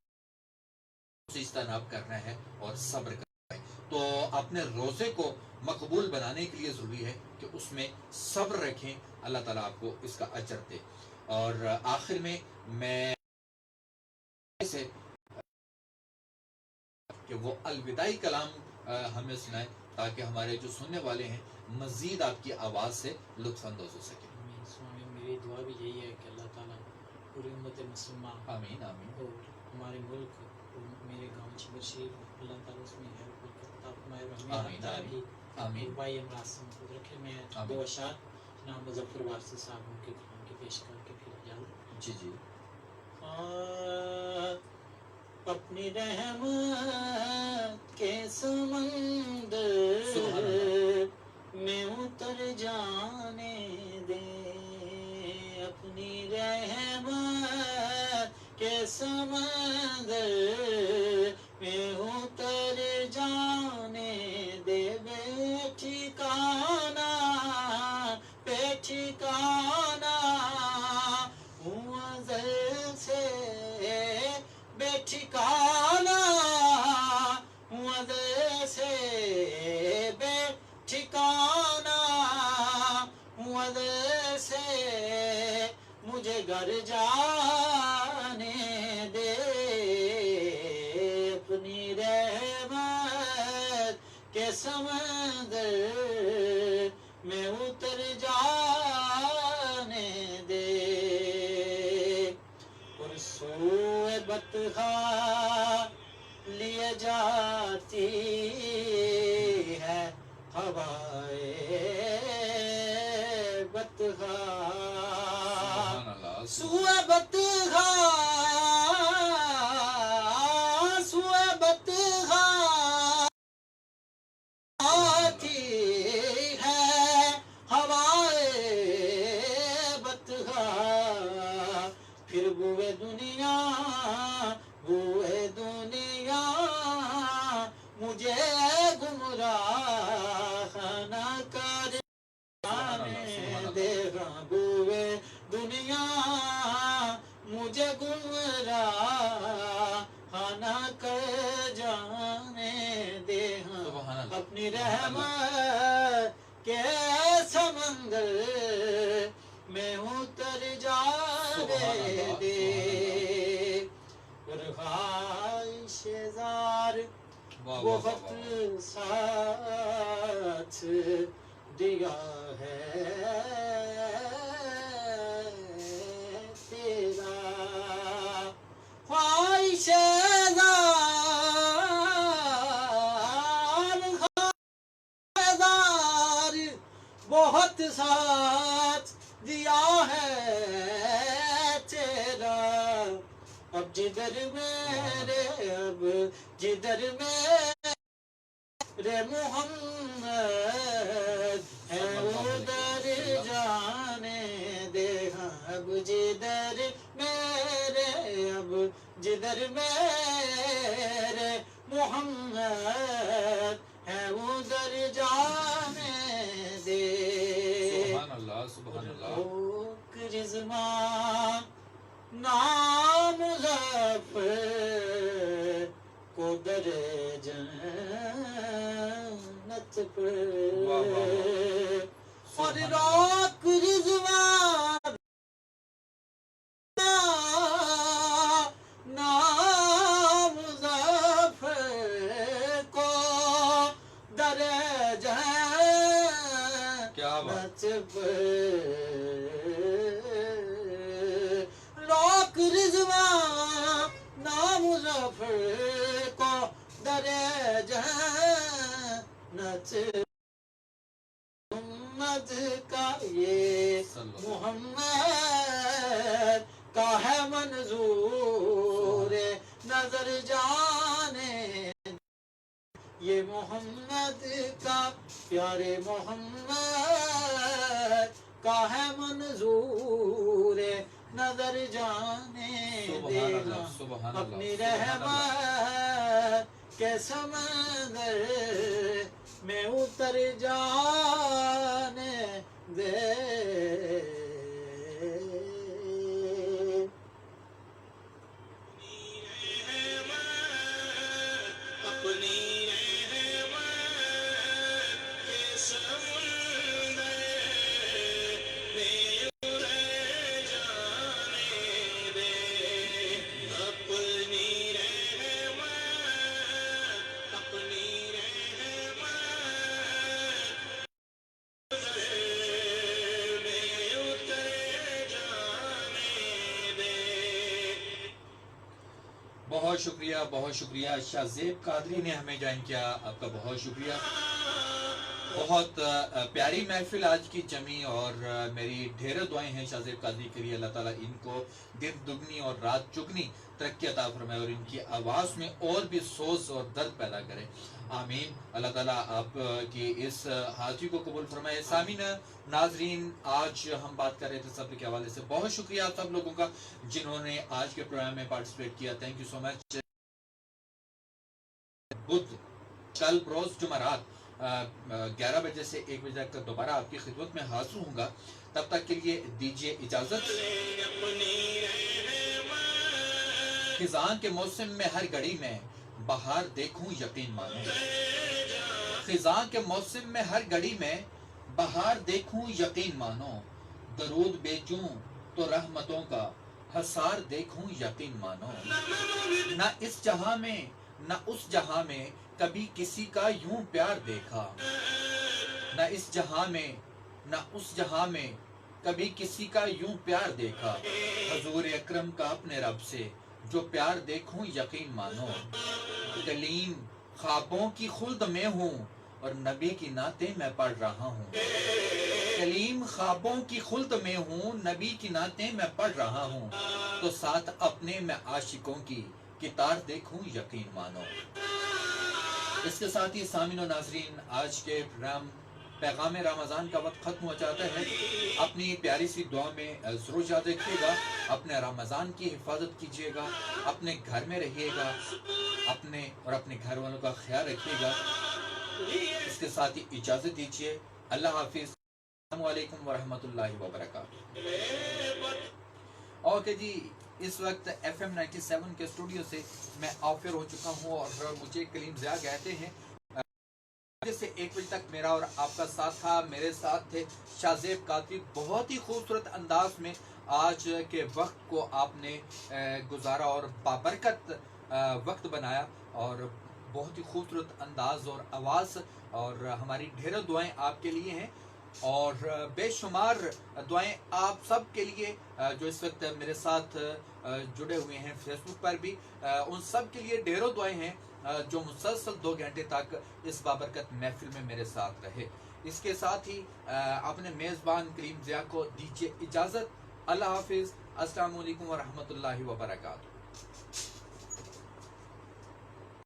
اجتناب کرنا ہے اور صبر کرنا ہے. تو اپنے روزے کو مقبول بنانے کے لیے ضروری ہے کہ اس میں صبر رکھیں. اللہ تعالیٰ آپ کو اس کا اجر دے. اور آخر میں سے کہ وہ الوداعی کلام ہمیں سنائے تاکہ ہمارے جو سننے والے ہیں مزید آپ کی آواز سے لطف اندوز ہو سکے.
سوامی میری دعا بھی یہی ہے کہ اللہ تعالیٰ پوری امت مسلمہ
آمین آمین.
اور ہمارے ملک اور میرے گاؤں چبر شریف اللہ تعالیٰ اس میں خیر و برکت عطا فرمائے. ہمیں ہر
آمین
طرح
آمین
کی
آمین
قربائی امراض سے محفوظ رکھے. میں
آمین.
دو اشعار جناب مظفر وارثی صاحب ان کے کلام کے پیش کر کے پھر اجازت.
جی جی.
اپنی رحمت کے سمندر
سبحان اللہ.
میں اتر جانے دے. اپنی رحمت کے سمندر میں اتر جانے دے. بے ٹھکانا بے ٹھکانا ہوں ازل سے بے ٹھکانا ہوں ازل سے بے ٹھکانا ہوں ازل سے مجھے گھر جانے دے. اپنی رحمت کے سمندر میں اتر جانے دے. اور سوئے بطخا لیے جاتی ہے ہوائے بطخا.
سبحان اللہ.
سوئے بطخا سوئے بطخا آتی ہے ہوائے بطخا. پھر بوئے دنیا مجھے گمراہ نہ کر جانے دے. بوئے دنیا مجھے گمراہ نہ کر جانے دے.
سبحان اللہ.
اپنی رحمت کے سمندر میں اتر جانے دے. اور خواہش زار
واہ واہ واہ
بہت
واہ.
ساتھ دیا ہے تیرا. خواہش زار بہت ساتھ دیا ہے تیرا. اب جدھر میرے اب جدھر میرے محمد ہے ادھر جانے دے. اب جدھر میرے محمد ہے ادھر جانے دے.
سبحان اللہ. سبحان اللہ.
رضوان نام مظفر کو در جنت پر.
واہ واہ واہ.
اور روک رضوان نام مظفر کو در
کیا بات.
جنت پر. روک رضوان نام مظفر کو در جنت. محمد کا یہ محمد کا ہے منظور نظر جانے
یہ محمد کا پیارے محمد کا ہے منظور نظر جانے دینا
سبحان
اپنی
اللہ
رحمت کے سمندر میں اتر جانے دے
بہت شکریہ شاہ زیب قادری نے ہمیں جوائن کیا، آپ کا بہت شکریہ. بہت پیاری محفل آج کی جمی، اور میری ڈھیر دعائیں ہیں شاہ زیب قادری کے لیے. اللہ تعالیٰ ان کو دن دگنی اور رات چگنی ترقی عطا فرمائے اور ان کی آواز میں اور بھی سوز اور درد پیدا کرے. آمین. اللہ تعالیٰ آپ کی اس حاضری کو قبول فرمائے. سامعین ناظرین، آج ہم بات کر رہے تھے صبر کے حوالے سے. بہت شکریہ آپ سب لوگوں کا جنہوں نے آج کے پروگرام میں پارٹیسپیٹ کیا. تھینک یو سو مچ. بدھ کل روز جمعرات 11 بجے سے 1 بجے تک دوبارہ آپ کی خدمت میں حاضر ہوں گا. تب تک کے لیے دیجیے اجازت. خزاں کے موسم میں ہر گھڑی میں بہار دیکھوں یقین مانو. خزاں کے موسم میں ہر گھڑی میں بہار دیکھوں یقین مانو. درود بیچوں تو رحمتوں کا حصار دیکھوں یقین مانو. نہ اس جہاں میں نہ اس جہاں میں کبھی کسی کا یوں پیار دیکھا. نہ اس جہاں میں نہ اس جہاں میں کبھی کسی کا یوں پیار دیکھا. حضور اکرم کا اپنے رب سے جو پیار دیکھوں یقین مانو. کلیم خوابوں کی خلد میں ہوں اور نبی کی نعتیں میں پڑھ رہا ہوں. کلیم خوابوں کی خلد میں ہوں، نبی کی نعتیں میں پڑھ رہا ہوں. تو ساتھ اپنے میں عاشقوں کی کتار دیکھوں یقین مانو. اس کے ساتھ ہی سامعین و ناظرین، آج کے پروگرام پیغام رمضان کا وقت ختم ہو جاتا ہے. اپنی پیاری سی دعا میں ضرور یاد رکھیے گا. اپنے رمضان کی حفاظت کیجیے گا، اپنے گھر میں رہیے گا، اپنے اور اپنے گھر والوں کا خیال رکھیے گا. اس کے ساتھ ہی اجازت دیجیے. اللہ حافظ. السلام علیکم ورحمۃ اللہ وبرکاتہ. اوکے جی، اس وقت FM 97 کے اسٹوڈیو سے میں آفر ہو چکا ہوں اور مجھے کلیم ضیاء کہتے ہیں سے 1 بجے تک میرا اور آپ کا ساتھ تھا. میرے ساتھ تھے شاہ زیب قادری. بہت ہی خوبصورت انداز میں آج کے وقت کو آپ نے گزارا اور بابرکت وقت بنایا، اور بہت ہی خوبصورت انداز اور آواز، اور ہماری ڈھیروں دعائیں آپ کے لیے ہیں، اور بے شمار دعائیں آپ سب کے لیے جو اس وقت میرے ساتھ جڑے ہوئے ہیں فیس بک پر بھی. ان سب کے لیے ڈھیروں دعائیں ہیں جو مسلسل 2 گھنٹے تک اس بابرکت محفل میں میرے ساتھ رہے. اس کے ساتھ ہی اپنے میزبان کلیم ضیاء کو دیجیے اجازت. اللہ حافظ. السلام علیکم ورحمۃ اللہ وبرکاتہ.